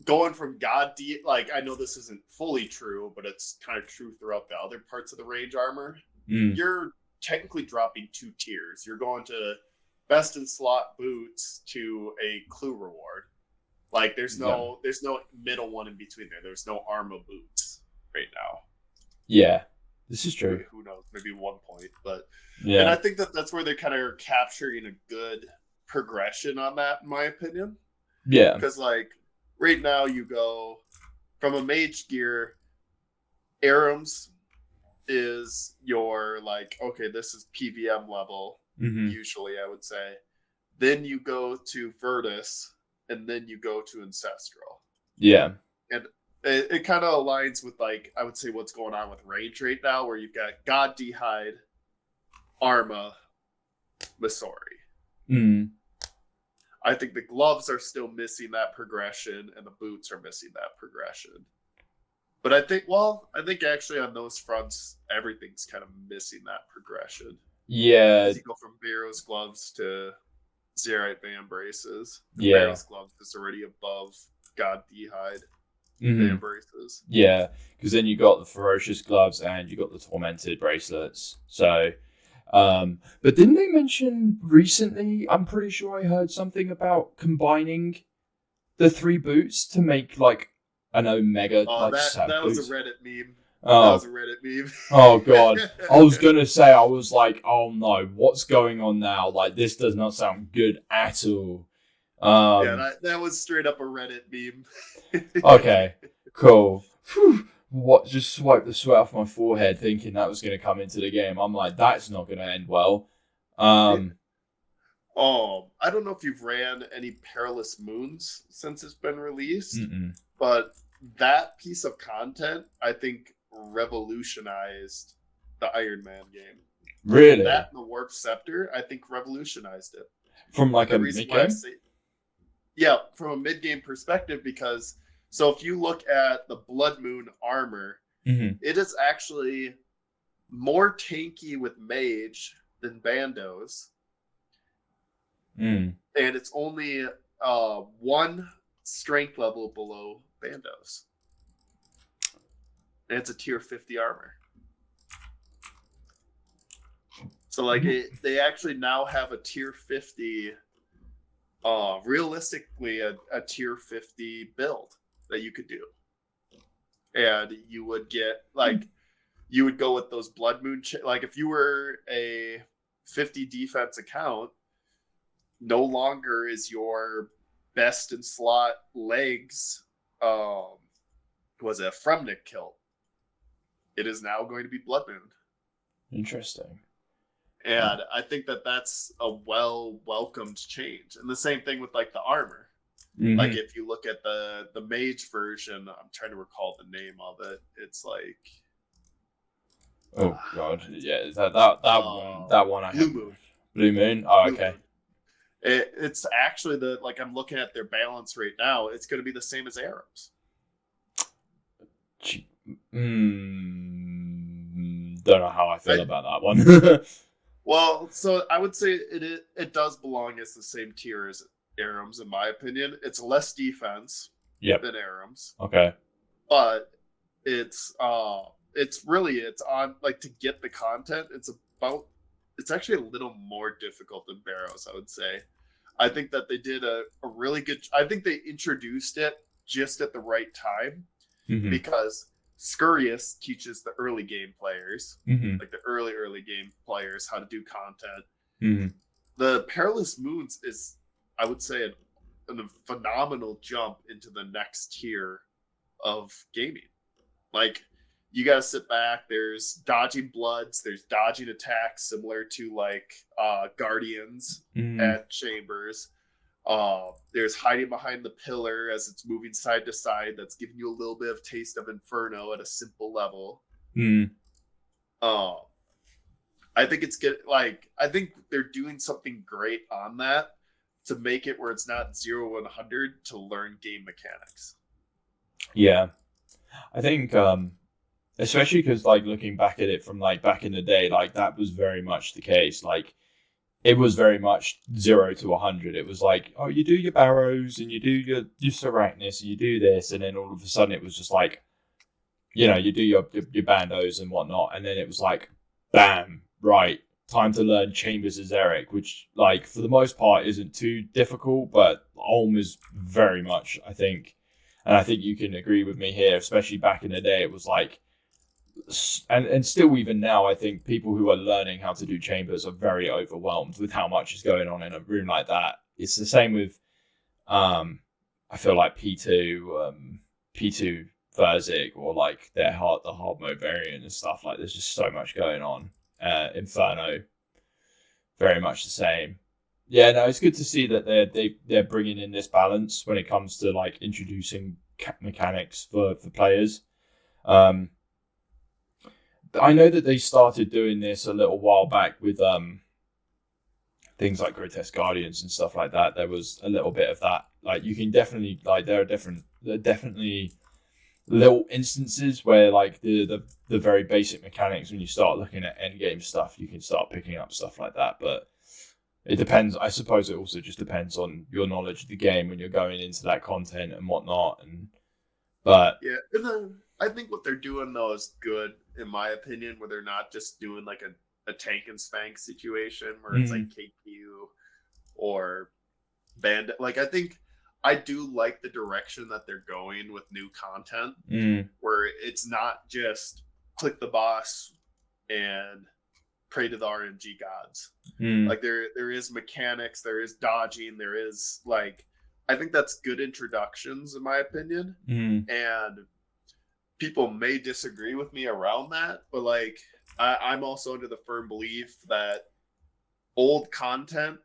going from God D, like I know this isn't fully true, but it's kind of true throughout the other parts of the range armor. You're technically dropping 2 tiers. You're going to best in slot boots to a clue reward. Like there's no middle one in between there. There's no Arma boots right now. Yeah, this is true. Who knows? Maybe 1 point, but yeah. And I think that's where they kind of are capturing a good progression on that, in my opinion. Yeah, because like right now you go from a mage gear, Arims is your like, okay, this is PVM level. Usually I would say. Then you go to Virtus, and then you go to Ancestral. Yeah. And it kind of aligns with, like, I would say what's going on with range right now, where you've got God D-Hide, Arma, Masori. I think the gloves are still missing that progression, and the boots are missing that progression. But I think actually on those fronts, everything's kind of missing that progression. Yeah. As you go from Barrows gloves to Zerite Van braces. Yeah. Barrows gloves is already above God D-Hide Van braces. Yeah, because then you got the Ferocious gloves and you got the Tormented bracelets. So, but didn't they mention recently, I'm pretty sure I heard something about combining the 3 boots to make like an Omega that was a Reddit meme. Oh, was a Reddit meme. oh God. I was gonna say, I was like, oh no, what's going on now? Like, this does not sound good at all. Yeah, that was straight up a Reddit meme. Okay, cool. Whew. What? Just swipe the sweat off my forehead, thinking that was gonna come into the game. I'm like, that's not gonna end well. I don't know if you've ran any Perilous Moons since it's been released, Mm-mm. but that piece of content, I think, revolutionized the Iron Man game. Really? That and the Warp Scepter, I think, revolutionized it. From like The a reason why I mid-game? say, yeah, from a mid-game perspective, because so if you look at the Blood Moon armor, Mm-hmm. it is actually more tanky with Mage than Bandos. Mm. And it's only one strength level below Bandos. And it's a tier 50 armor. So like they actually now have a tier 50, realistically a tier 50 build that you could do. And you would get like, you would go with those Blood Moon, like if you were a 50 defense account, no longer is your best in slot legs was a Fremnik kilt. It is now going to be Blood Moon. Interesting. And I think that that's a welcomed change. And the same thing with like the armor. Mm-hmm. Like if you look at the mage version, I'm trying to recall the name of it. It's like, oh God, yeah, that one I Blue have. Moon. Blue Moon. Oh, Blue okay. Moon. It's actually like I'm looking at their balance right now. It's going to be the same as Arams. Don't know how I feel about that one. Well, so I would say it does belong as the same tier as Arams, in my opinion. It's less defense than Arams. Okay. But it's on like to get the content, it's actually a little more difficult than Barrows, I would say. I think that they did a really good, I think they introduced it just at the right time, because Scurious teaches the early game players, like the early game players, how to do content. The Perilous Moons is, I would say, a phenomenal jump into the next tier of gaming. Like, you gotta sit back. There's dodging bloods. There's dodging attacks similar to like Guardians at Chambers. There's hiding behind the pillar as it's moving side to side. That's giving you a little bit of taste of Inferno at a simple level. I think it's good. Like, I think they're doing something great on that to make it where it's not 0-100 to learn game mechanics. Yeah, I think. Especially because, like, looking back at it from, like, back in the day, like, that was very much the case. Like, it was very much 0 to 100. It was like, oh, you do your Barrows, and you do your Seracnus, and you do this, and then all of a sudden it was just like, you know, you do your Bandos and whatnot, and then it was like, bam, right, time to learn Chambers as Eric, which, like, for the most part isn't too difficult, but Ulm is very much, I think, and I think you can agree with me here, especially back in the day, it was like, and still even now, I think people who are learning how to do Chambers are very overwhelmed with how much is going on in a room like that. It's the same with, I feel like P2 Verzik, or like the hard mode variant and stuff. Like, there's just so much going on. Inferno, very much the same. Yeah, no, it's good to see that they're bringing in this balance when it comes to like introducing mechanics for players. I know that they started doing this a little while back with things like Grotesque Guardians and stuff like that. There was a little bit of that. Like, you can definitely, like, there are definitely little instances where, like, the very basic mechanics, when you start looking at endgame stuff, you can start picking up stuff like that. But it depends. I suppose it also just depends on your knowledge of the game when you're going into that content and whatnot. But yeah, and then I think what they're doing though is good, in my opinion, where they're not just doing like a tank and spank situation where it's like KQ or Bandit. Like, I think I do like the direction that they're going with new content, where it's not just click the boss and pray to the RNG gods. Like there is mechanics, there is dodging, there is like, I think that's good introductions in my opinion. And people may disagree with me around that, but like I'm also under the firm belief that old content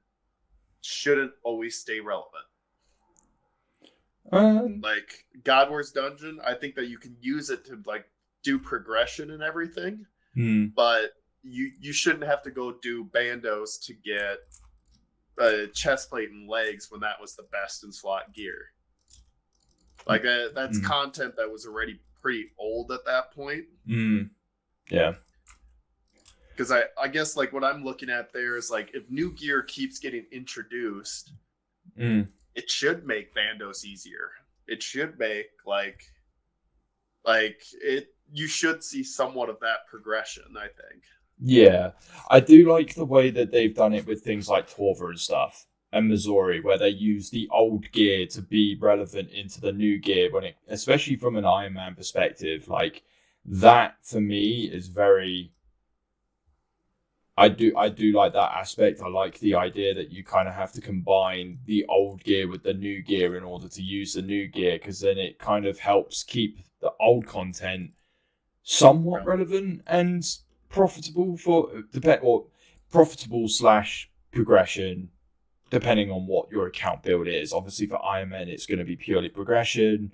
shouldn't always stay relevant. Like God Wars Dungeon, I think that you can use it to like do progression and everything, but you shouldn't have to go do bandos to get a chest plate and legs when that was the best in slot gear. Like that's content that was already pretty old at that point. Yeah. Because I guess like what I'm looking at there is like if new gear keeps getting introduced, it should make bandos easier. It should make like it. You should see somewhat of that progression, I think. Yeah, I do like the way that they've done it with things like Torva and stuff and Missouri, where they use the old gear to be relevant into the new gear when it, especially from an Iron Man perspective, like that for me is very. I do like that aspect. I like the idea that you kind of have to combine the old gear with the new gear in order to use the new gear, because then it kind of helps keep the old content somewhat relevant and profitable for profitable / progression, depending on what your account build is. Obviously for Iron Man it's going to be purely progression.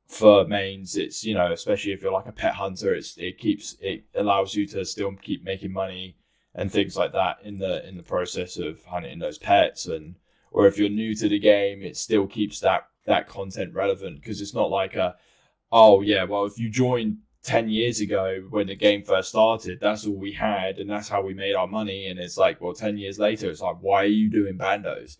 For mains it's, you know, especially if you're like a pet hunter, it allows you to still keep making money and things like that in the process of hunting those pets. And or if you're new to the game, it still keeps that content relevant, because it's not like if you joined 10 years ago when the game first started, that's all we had and that's how we made our money. And it's like, well, 10 years later, it's like, why are you doing bandos?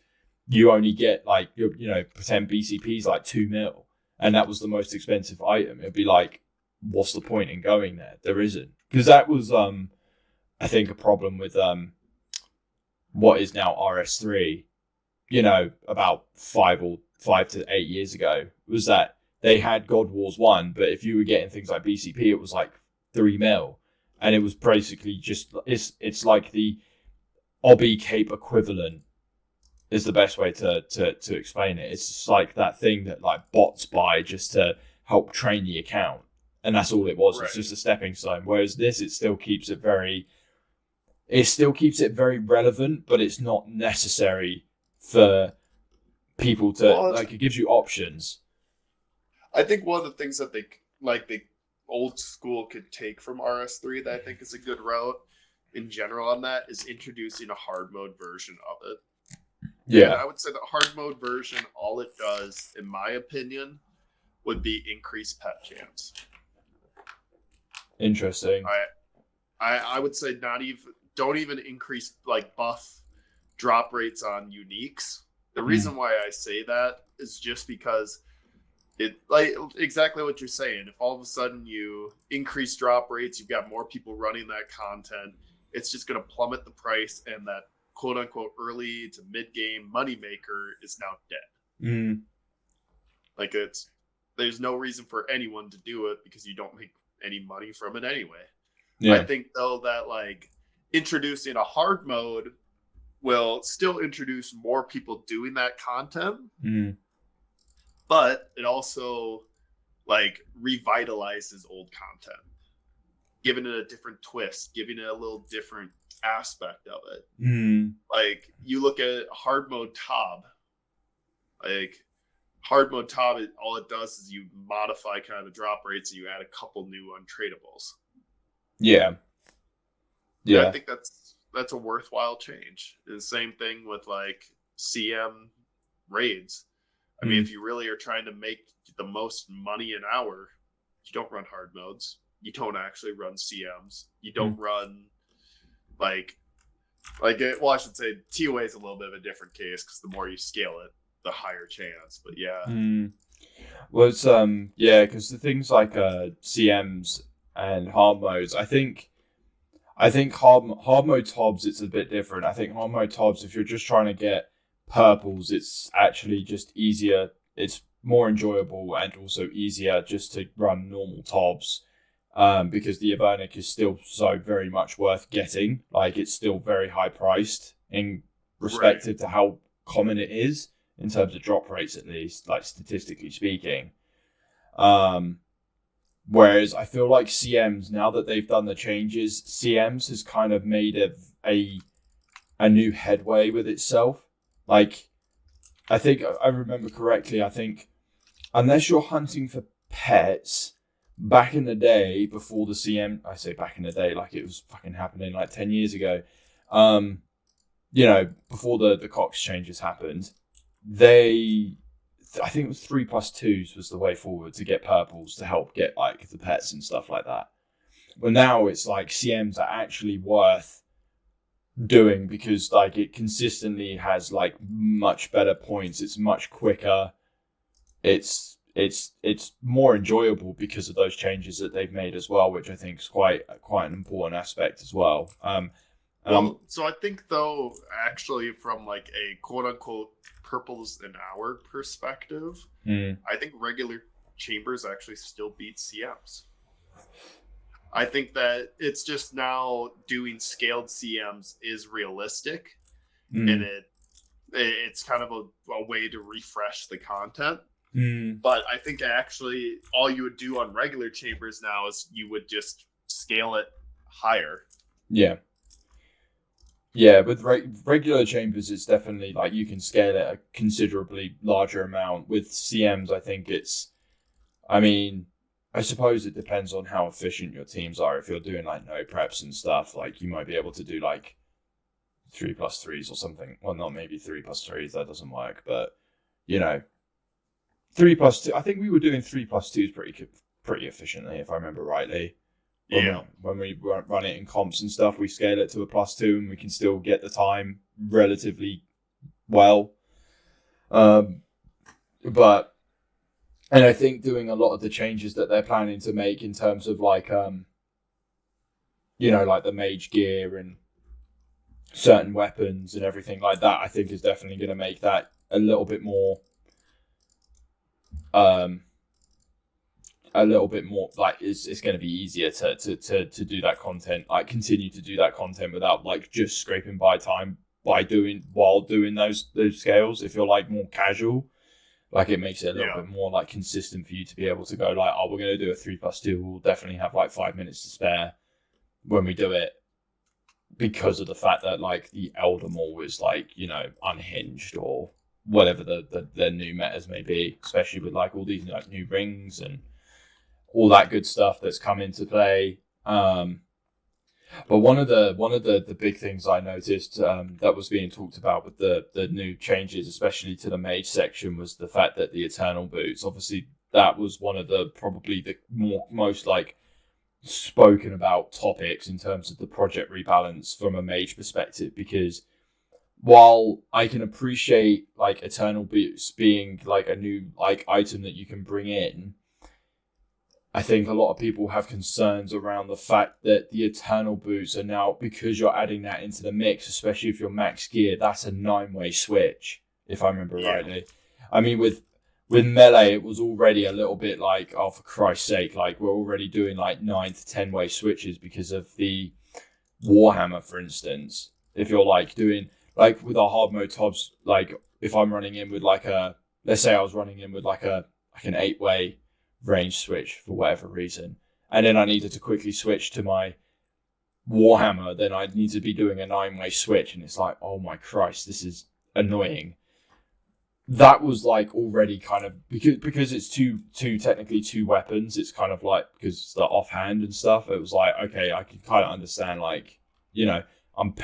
You only get like, you know, pretend BCP's like 2 mil, and that was the most expensive item. It'd be like, what's the point in going there? There isn't. Because that was, I think, a problem with what is now RS3, you know, about 5 to 8 years ago, was that they had God Wars 1, but if you were getting things like BCP, it was like 3 mil. And it was basically just, it's like the Obby Cape equivalent is the best way to explain it. It's just like that thing that like bots buy just to help train the account. And that's all it was. Right. It's just a stepping stone. Whereas this, it still keeps it very relevant, but it's not necessary for people to, it gives you options. I think one of the things that the old school could take from RS3 that I think is a good route in general on that is introducing a hard mode version of it. Yeah. And I would say the hard mode version, all it does, in my opinion, would be increase pet chance. Interesting. I would say don't even increase like buff drop rates on uniques. The reason why I say that is just because it, like exactly what you're saying. If all of a sudden you increase drop rates, you've got more people running that content, it's just going to plummet the price, and that quote unquote early to mid game moneymaker is now dead. Like there's no reason for anyone to do it because you don't make any money from it anyway. Yeah. I think though that like introducing a hard mode will still introduce more people doing that content. But it also like revitalizes old content, giving it a different twist, giving it a little different aspect of it. Like you look at hard mode Tob, like hard mode Tob, all it does is you modify kind of the drop rates and you add a couple new untradables. Yeah. I think that's a worthwhile change. The same thing with like CM raids. I mean, if you really are trying to make the most money an hour, you don't run hard modes. You don't actually run CMs. You don't run I should say TOA is a little bit of a different case because the more you scale it, the higher chance. But yeah. Well, it's because the things like CMs and hard modes, I think hard mode Tobs, it's a bit different. I think hard mode Tobs, if you're just trying to get purples, it's actually just easier. It's more enjoyable and also easier just to run normal Tobs. because the Avernic is still so very much worth getting. Like, it's still very high priced in respective to how common it is in terms of drop rates, at least, like statistically speaking. Whereas I feel like CMs, now that they've done the changes, CMs has kind of made a new headway with itself. Like, I think I remember correctly, I think unless you're hunting for pets, back in the day before the CM, I say back in the day like it was fucking happening like 10 years ago, before the Cox changes happened, I think it was 3+2s was the way forward to get purples to help get like the pets and stuff like that. Well, now it's like CMs are actually worth doing because like it consistently has like much better points. It's much quicker. It's more enjoyable because of those changes that they've made as well, which I think is quite an important aspect as well. So I think though, actually, from like a quote unquote purples an hour perspective, I think regular chambers actually still beat CMs. I think that it's just now doing scaled CMs is realistic, and it's kind of a way to refresh the content. But I think actually all you would do on regular chambers now is you would just scale it higher. Yeah. Yeah, with regular chambers, it's definitely like you can scale it a considerably larger amount. With CMs, I think I suppose it depends on how efficient your teams are. If you're doing like no preps and stuff, like you might be able to do like 3+3s or something. Well, not maybe 3+3s, that doesn't work, but 3+2. I think we were doing 3+2s pretty efficiently, if I remember rightly. When we run it in comps and stuff, we scale it to a +2 and we can still get the time relatively well. And I think doing a lot of the changes that they're planning to make in terms of like, like the mage gear and certain weapons and everything like that, I think is definitely going to make that a little bit more like it's going to be easier to do that content, like continue to do that content without like just scraping by time while doing those scales. If you're like more casual, like it makes it a little bit more like consistent for you to be able to go like, oh, we're going to do a 3+2. We'll definitely have like 5 minutes to spare when we do it, because of the fact that like the Elder Maul is like, unhinged or whatever the new metas may be, especially with like all these like new rings and all that good stuff that's come into play. But one of the big things I noticed that was being talked about with the new changes, especially to the mage section, was the fact that the Eternal Boots, obviously that was one of the probably the most like spoken about topics in terms of the project rebalance from a mage perspective, because while I can appreciate like Eternal Boots being like a new like item that you can bring in, I think a lot of people have concerns around the fact that the Eternal Boots are now, because you're adding that into the mix, especially if you're max gear, that's a 9-way switch, if I remember rightly. I mean, with melee, it was already a little bit like, oh, for Christ's sake, like we're already doing like 9 to 10-way switches because of the Warhammer, for instance. If you're like doing, like with our hard mode tobs, like if I'm running in with like let's say I was running in with like an 8-way range switch for whatever reason, and then I needed to quickly switch to my Warhammer, then I'd need to be doing a 9-way switch, and it's like, oh my Christ, this is annoying. That was like already kind of, because it's technically two weapons, it's kind of like, because it's the offhand and stuff, it was like, okay, I can kind of understand, like, I'm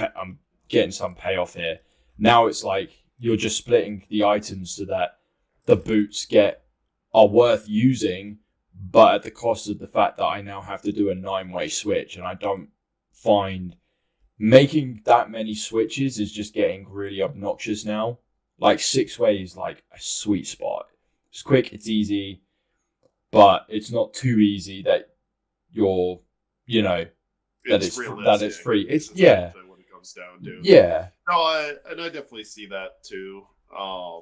getting some payoff here. Now it's like you're just splitting the items so that the boots are worth using, but at the cost of the fact that I now have to do a 9-way switch, and I don't find making that many switches is just getting really obnoxious now. Like 6-way is like a sweet spot. It's quick, it's easy, but it's not too easy that you're, that it's free. It's what it comes down to. Yeah. No, and I definitely see that too. I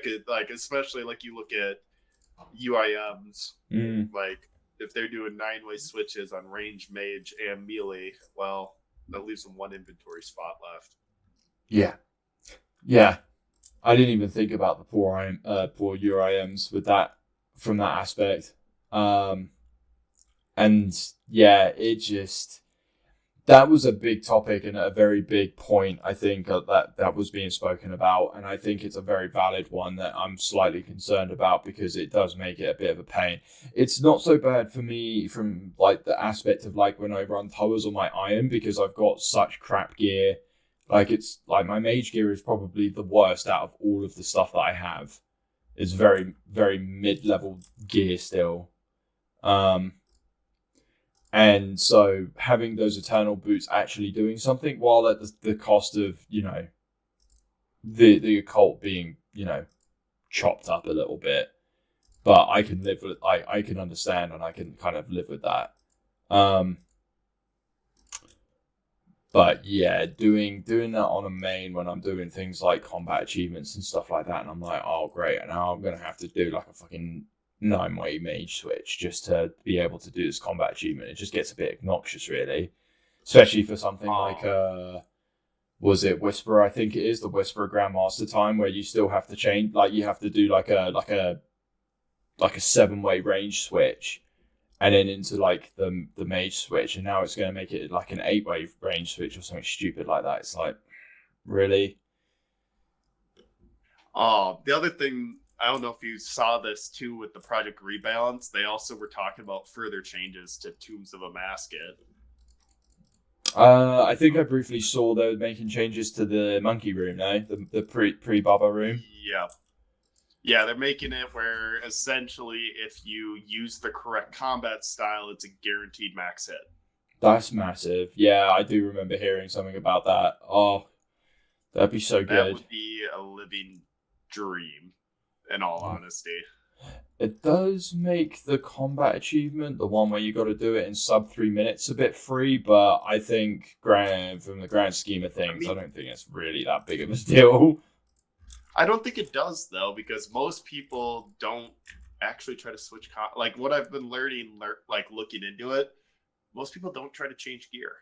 could, like, especially like you look at UIMs, like if they're doing 9-way switches on range, mage, and melee, well, that leaves them one inventory spot left. Yeah. I didn't even think about the poor UIMs with that from that aspect. And yeah, it just that was a big topic and a very big point, I think, that was being spoken about. And I think it's a very valid one that I'm slightly concerned about because it does make it a bit of a pain. It's not so bad for me from like the aspect of like when I run towers on my iron because I've got such crap gear. Like it's like my mage gear is probably the worst out of all of the stuff that I have. It's very, very mid-level gear still. And so having those eternal boots actually doing something while at the cost of, the occult being, chopped up a little bit. But I can live with I can understand and I can kind of live with that. But yeah, doing that on a main when I'm doing things like combat achievements and stuff like that, and I'm like, oh great, and now I'm gonna have to do like a fucking 9-way mage switch just to be able to do this combat achievement. It just gets a bit obnoxious, really, especially for something like was it Whisperer? I think it is the Whisperer Grandmaster time where you still have to change, like you have to do like a 7-way range switch, and then into like the mage switch, and now it's going to make it like an 8-way range switch or something stupid like that. It's like, really? The other thing, I don't know if you saw this too with the Project Rebalance. They also were talking about further changes to Tombs of a Masket. I think I briefly saw they were making changes to the monkey room, no? The pre-Baba room? Yeah. Yeah, they're making it where essentially if you use the correct combat style, it's a guaranteed max hit. That's massive. Yeah, I do remember hearing something about that. Oh, that'd be so good. That would be a living dream, in all honesty. It does make the combat achievement, the one where you got to do it in sub 3 minutes, a bit free, but I think from the grand scheme of things, I don't think it's really that big of a deal. I don't think it does, though, because most people don't actually try to switch. Like, what I've been learning, like, looking into it, most people don't try to change gear.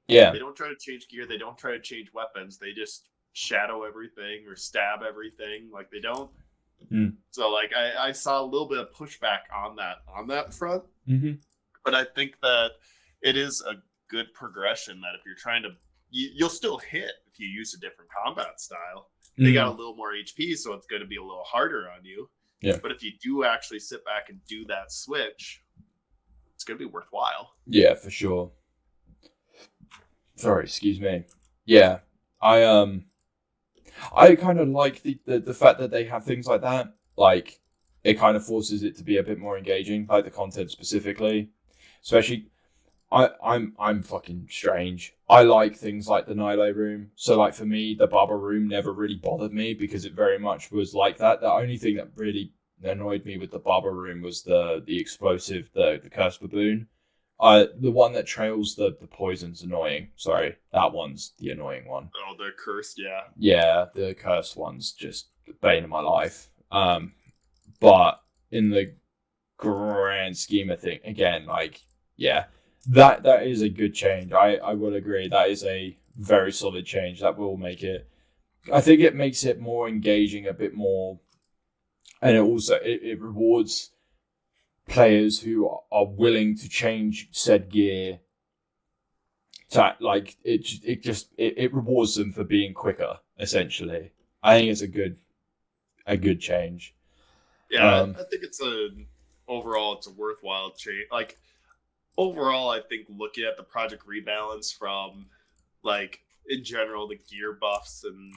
Yeah. They don't try to change gear. They don't try to change weapons. They just shadow everything or stab everything. Like, they don't. So, like, I saw a little bit of pushback on that front. Mm-hmm. But I think that it is a good progression that if you're trying to... You'll still hit if you use a different combat style. They got a little more HP, so it's going to be a little harder on you. Yeah. But if you do actually sit back and do that switch, it's going to be worthwhile. Yeah, for sure. Sorry, excuse me. Yeah, I kind of like the fact that they have things like that. Like, it kind of forces it to be a bit more engaging, like the content specifically. Especially, I'm fucking strange. I like things like the Nilo room. So like for me, the Baba room never really bothered me because it very much was like that. The only thing that really annoyed me with the Baba room was the explosive, the cursed baboon. The one that trails the poison's annoying. Sorry, that one's the annoying one. Oh, the cursed, yeah. Yeah, the cursed one's just the bane of my life. But in the grand scheme of things, again, like, yeah. That is a good change. I will agree. That is a very solid change. That will make it... I think it makes it more engaging, a bit more... And it also it rewards players who are willing to change said gear. To, like, it rewards them for being quicker, essentially. I think it's a good change. Yeah, I think overall it's a worthwhile change. Like, overall, I think looking at the Project Rebalance from, like, in general, the gear buffs and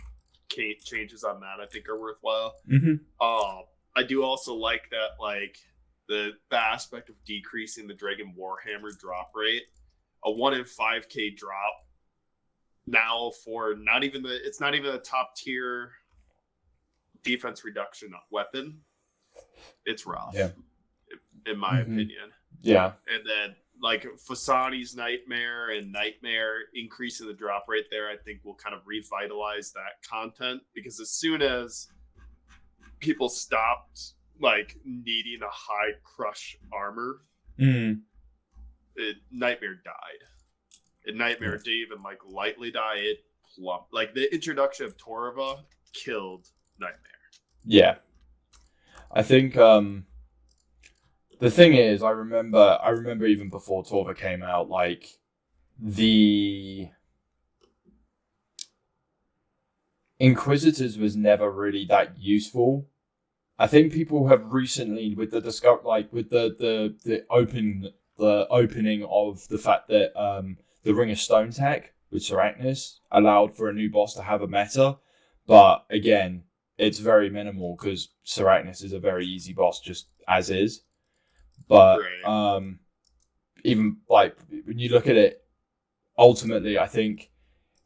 changes on that, I think are worthwhile. Mm-hmm. I do also like that, like, the aspect of decreasing the Dragon Warhammer drop rate. A 1 in 5k drop now for it's not even a top tier defense reduction weapon. It's rough, yeah, in my opinion. Yeah, and then like Fasani's Nightmare and Nightmare increasing the drop rate there, I think will kind of revitalize that content, because as soon as people stopped like needing a high crush armor, Nightmare died. And Nightmare didn't even like lightly die. It plumped. Like the introduction of Torva killed Nightmare. Yeah. I think the thing is, I remember even before Torva came out, like the Inquisitors was never really that useful. I think people have recently, with the the opening of the fact that the Ring of Stone tech with Sarachnis allowed for a new boss to have a meta, but again, it's very minimal because Sarachnis is a very easy boss just as is. But even like when you look at it, ultimately, I think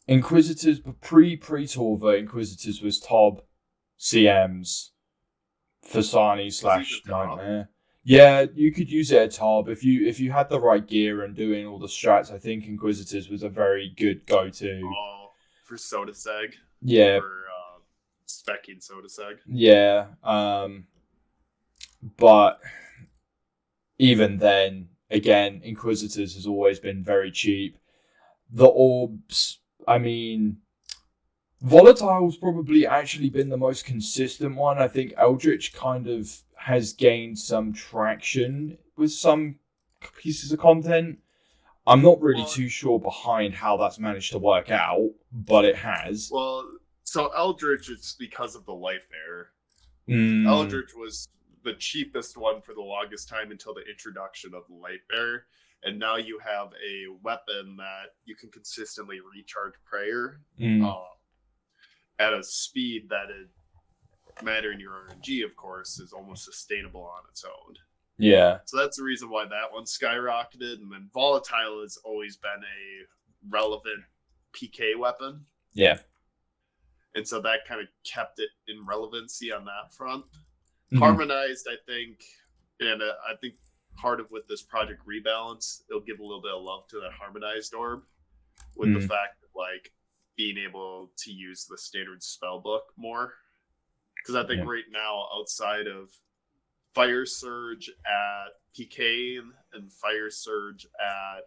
Inquisitors pre-Torva Inquisitors was Tob, CMs, Fasani / Nightmare. Yeah, you could use it at Tob if you had the right gear and doing all the strats. I think Inquisitors was a very good go-to. Oh, for Sodaseg. Yeah. For specking Sodaseg. Yeah. But even then, again, Inquisitors has always been very cheap. The orbs, I mean, Volatile's probably actually been the most consistent one. I think Eldritch kind of has gained some traction with some pieces of content. I'm not really too sure behind how that's managed to work out, but it has. Well, so Eldritch, it's because of the Life Bearer. Eldritch was the cheapest one for the longest time until the introduction of the Life Bearer. And now you have a weapon that you can consistently recharge prayer at a speed that it, mattering your RNG, of course, is almost sustainable on its own. Yeah. So that's the reason why that one skyrocketed. And then Volatile has always been a relevant PK weapon. Yeah. And so that kind of kept it in relevancy on that front. Harmonized, I think, and I think part of with this Project Rebalance, it'll give a little bit of love to that Harmonized orb with the fact of like being able to use the standard spell book more. Because I think right now, outside of Fire Surge at PK and Fire Surge at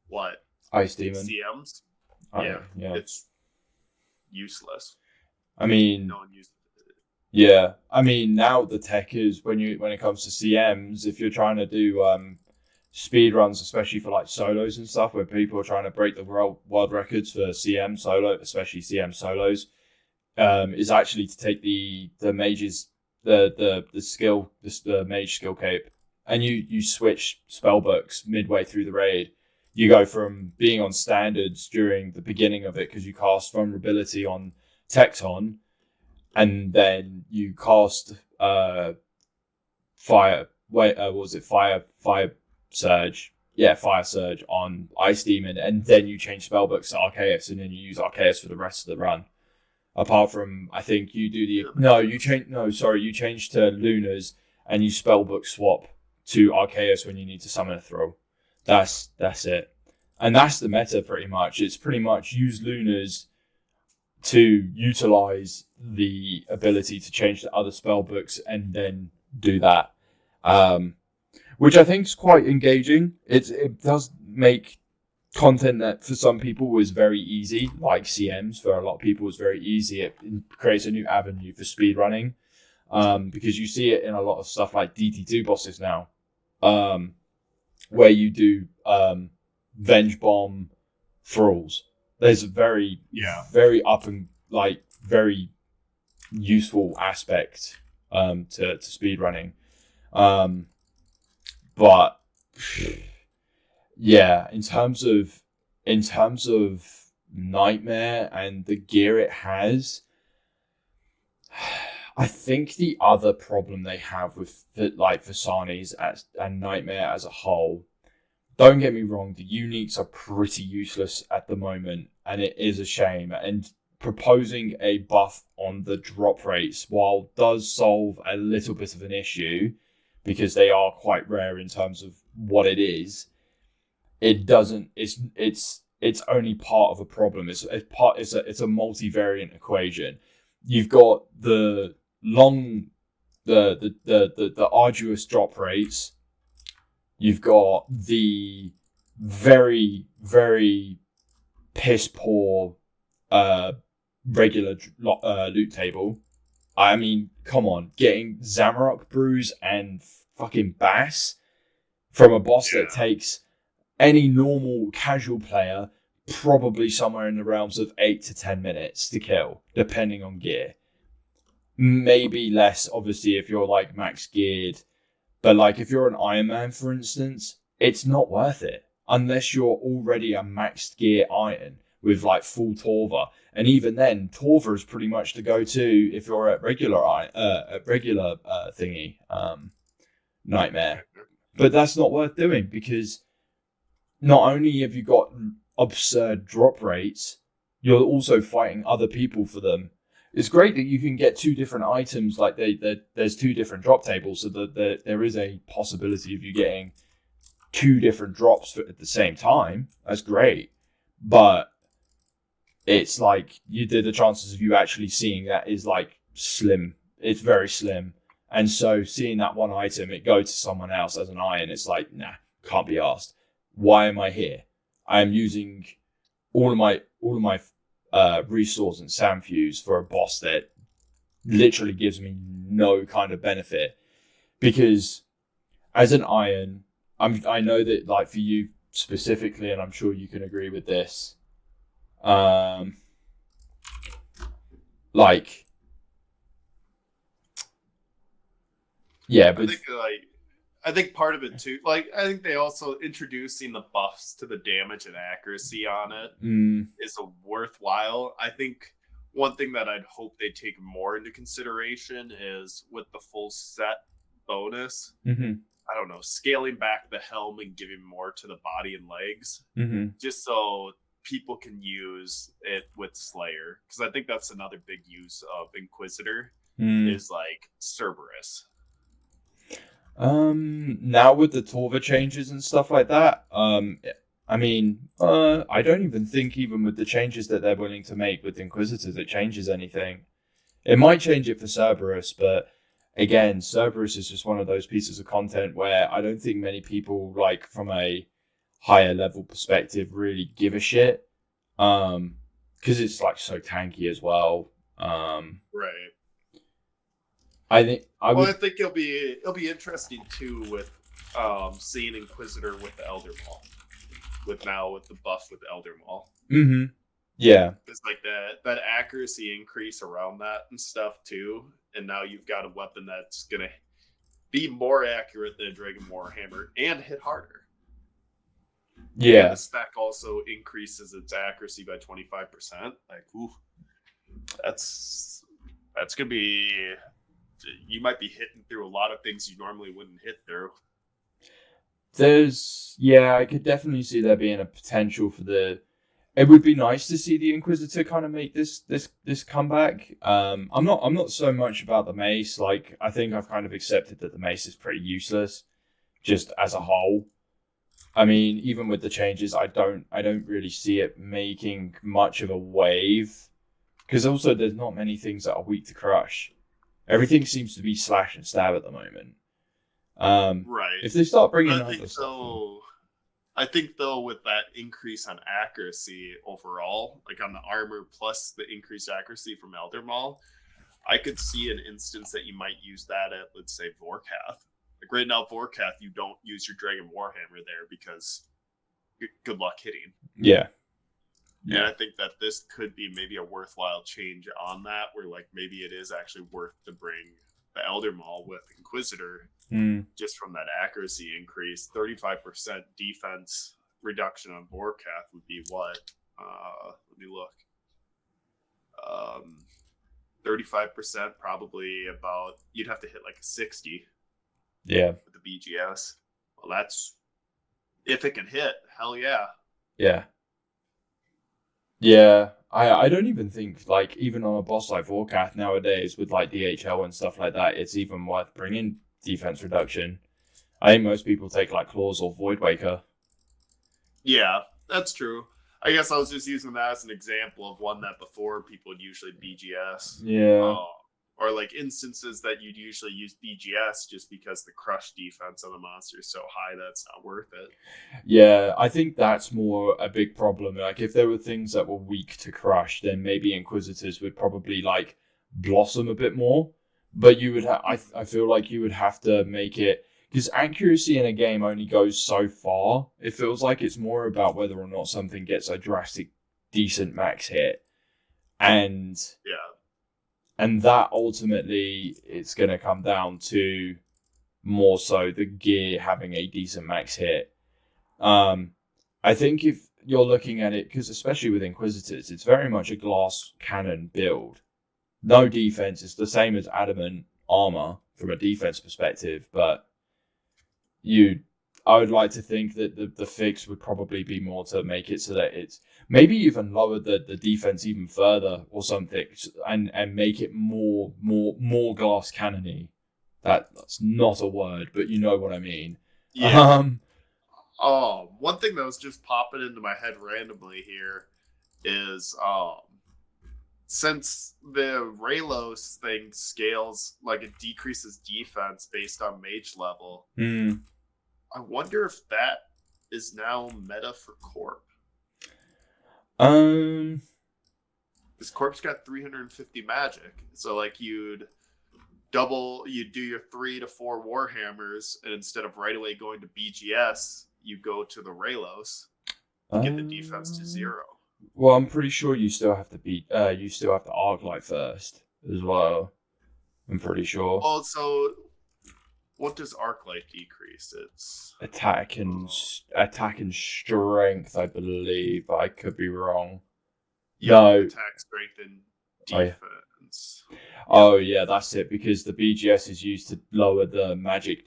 what? Ice Demon. CMs. Yeah. It's useless. I mean, no one uses it. Yeah. I mean, now the tech is when it comes to CMs, if you're trying to do speed runs, especially for like solos and stuff, where people are trying to break the world records for CM solo, especially CM solos, is actually to take the mages the mage skill cape, and you switch spell books midway through the raid. You go from being on standards during the beginning of it because you cast vulnerability on Tecton, and then you cast fire surge. Yeah, fire surge on Ice Demon, and then you change spellbooks to Arceus, and then you use Arceus for the rest of the run. Apart from, I think you do you change to Luna's, and you spellbook swap to Arceus when you need to summon a throw. That's it. And that's the meta pretty much. It's pretty much use Luna's to utilize the ability to change to other spellbooks and then do that. Which I think is quite engaging. It does make content that for some people was very easy, like CMs for a lot of people was very easy. It creates a new avenue for speedrunning, because you see it in a lot of stuff like DT2 bosses now, where you do Venge Bomb thralls. There's a very up and like very useful aspect to speedrunning. But yeah, in terms of Nightmare and the gear it has, I think the other problem they have with Vasani's and Nightmare as a whole, don't get me wrong, the uniques are pretty useless at the moment, and it is a shame. And proposing a buff on the drop rates, while does solve a little bit of an issue, because they are quite rare in terms of what it is, it doesn't. It's only part of a problem. It's a multivariant equation. You've got the long the arduous drop rates. You've got the very, very piss poor regular loot table. I mean, come on, getting Zamorak Brews and fucking Bass from a boss that takes any normal casual player probably somewhere in the realms of 8 to 10 minutes to kill, depending on gear. Maybe less, obviously, if you're like max geared. But like if you're an Iron Man, for instance, it's not worth it unless you're already a maxed gear Iron with like full Torva. And even then, Torva is pretty much the go-to if you're at regular thingy Nightmare. But that's not worth doing because not only have you got absurd drop rates, you're also fighting other people for them. It's great that you can get two different items, like there's two different drop tables, so that there is a possibility of you getting two different drops at the same time. That's great. But it's like the chances of you actually seeing that is like slim. It's very slim. And so seeing that one item, it go to someone else as an Iron, it's like, nah, can't be asked. Why am I here? I am using all of my resource and Samfuse for a boss that literally gives me no kind of benefit. Because as an Iron, I know that like for you specifically, and I'm sure you can agree with this, like, yeah, but I think part of it too, like I think they also introducing the buffs to the damage and accuracy on it is a worthwhile. I think one thing that I'd hope they take more into consideration is with the full set bonus. I don't know, scaling back the helm and giving more to the body and legs, just so people can use it with Slayer, because I think that's another big use of Inquisitor is like Cerberus. Now with the Torva changes and stuff like that, I mean, I don't even think even with the changes that they're willing to make with Inquisitors, it changes anything. It might change it for Cerberus, but again, Cerberus is just one of those pieces of content where I don't think many people, like from a higher level perspective, really give a shit. Because it's like so tanky as well. Right. I think it'll be interesting too with seeing Inquisitor with the Elder Maul, with the buff with the Elder Maul. Yeah. It's like that accuracy increase around that and stuff too, and now you've got a weapon that's gonna be more accurate than a Dragon Warhammer and hit harder. Yeah. And the spec also increases its accuracy by 25%. Like, ooh, that's gonna be. You might be hitting through a lot of things you normally wouldn't hit through. I could definitely see there being a potential for it would be nice to see the Inquisitor kind of make this comeback. I'm not so much about the mace. Like, I think I've kind of accepted that the mace is pretty useless, just as a whole. I mean, even with the changes, I don't really see it making much of a wave, because also there's not many things that are weak to crush. Everything seems to be slash and stab at the moment. Right. If they start bringing I think though, with that increase on accuracy overall, like on the armor plus the increased accuracy from Elder Maul, I could see an instance that you might use that at, let's say, Vorkath. Like right now, Vorkath, you don't use your Dragon Warhammer there because good luck hitting. Yeah. And I think that this could be maybe a worthwhile change on that, where like maybe it is actually worth to bring the Elder Maul with Inquisitor, just from that accuracy increase. 35% defense reduction on Vorkath would be what? Let me look. 35% probably about, you'd have to hit like a 60. Yeah. With the BGS. Well, that's, if it can hit, hell yeah. Yeah. Yeah, I don't even think, like, even on a boss like Vorkath nowadays with, like, DHL and stuff like that, it's even worth bringing defense reduction. I think most people take, like, Claws or Voidwaker. Yeah, that's true. I guess I was just using that as an example of one that before people would usually BGS. Yeah. or like instances that you'd usually use BGS just because the crush defense on the monster is so high that it's not worth it. Yeah, I think that's more a big problem. Like, if there were things that were weak to crush, then maybe Inquisitors would probably like blossom a bit more. But you would, I feel like you would have to make it, because accuracy in a game only goes so far. It feels like it's more about whether or not something gets a drastic, decent max hit, and that ultimately it's going to come down to more so the gear having a decent max hit. I think if you're looking at it, because especially with Inquisitors, it's very much a glass cannon build. No defense. It's the same as adamant armor from a defense perspective, but I would like to think that the fix would probably be more to make it so that it's maybe even lower the defense even further or something, and make it more glass cannony. That's not a word, but you know what I mean. Yeah. One thing that was just popping into my head randomly here is since the Raylos thing scales, like it decreases defense based on mage level. I wonder if that is now meta for Corp. This Corp's got 350 magic, so like you'd do your 3 to 4 Warhammers, and instead of right away going to BGS, you go to the Raylos to get the defense to 0. Well, I'm pretty sure you still have to Arclight first as well. I'm pretty sure. Oh, so what does Arclight decrease? It's attack and strength, I believe, but I could be wrong. Yeah, no. Attack, strength, and defense. Oh yeah, that's it. Because the BGS is used to lower the magic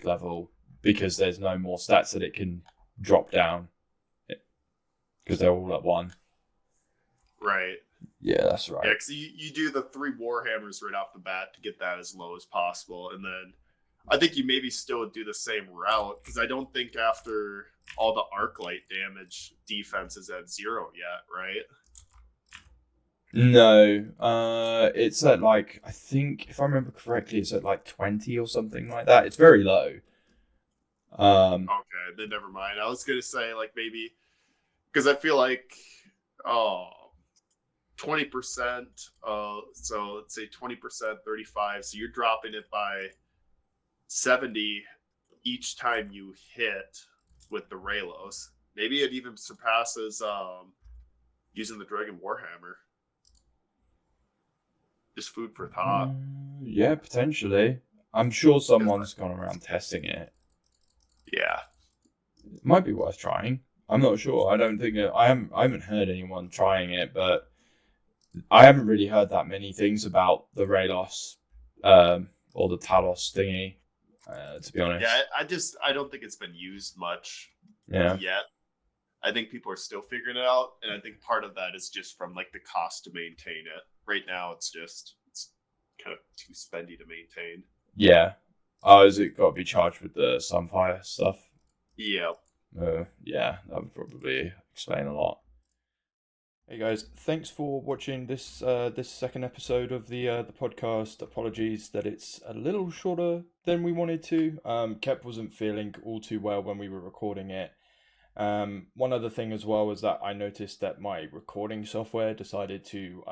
level, because there's no more stats that it can drop down, because they're all at 1. Right. Yeah, that's right. Yeah, because you do the 3 Warhammers right off the bat to get that as low as possible, and then I think you maybe still do the same route, because I don't think after all the Arclight damage, defense is at 0 yet, right? No, it's at like, I think, if I remember correctly, it's at like 20 or something like that. It's very low. Okay, then never mind. I was gonna say like maybe, because I feel like 20%. So let's say 20%, 35. So you're dropping it by 70 each time you hit with the Raylos. Maybe it even surpasses using the Dragon Warhammer. Just food for thought. Yeah, potentially. I'm sure someone's gone around testing it. Yeah. It might be worth trying. I'm not sure. I don't think I haven't heard anyone trying it, but I haven't really heard that many things about the Raylos or the Talos thingy, to be honest. Yeah, I don't think it's been used much yet. I think people are still figuring it out, and I think part of that is just from like the cost to maintain it. Right now, it's kind of too spendy to maintain. Yeah. Oh, is it got to be charged with the Sunfire stuff? Yep. Yeah, that would probably explain a lot. Hey guys, thanks for watching this second episode of the podcast. Apologies that it's a little shorter than we wanted to. Kep wasn't feeling all too well when we were recording it. One other thing as well is that I noticed that my recording software decided to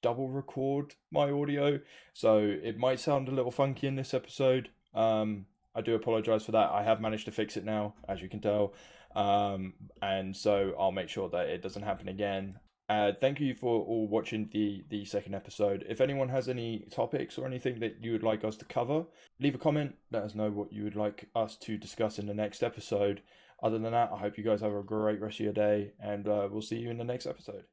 double record my audio, so it might sound a little funky in this episode. I do apologize for that. I have managed to fix it now, as you can tell, and so I'll make sure that it doesn't happen again. Thank you for all watching the second episode. If anyone has any topics or anything that you would like us to cover, leave a comment. Let us know what you would like us to discuss in the next episode. Other than that, I hope you guys have a great rest of your day, and we'll see you in the next episode.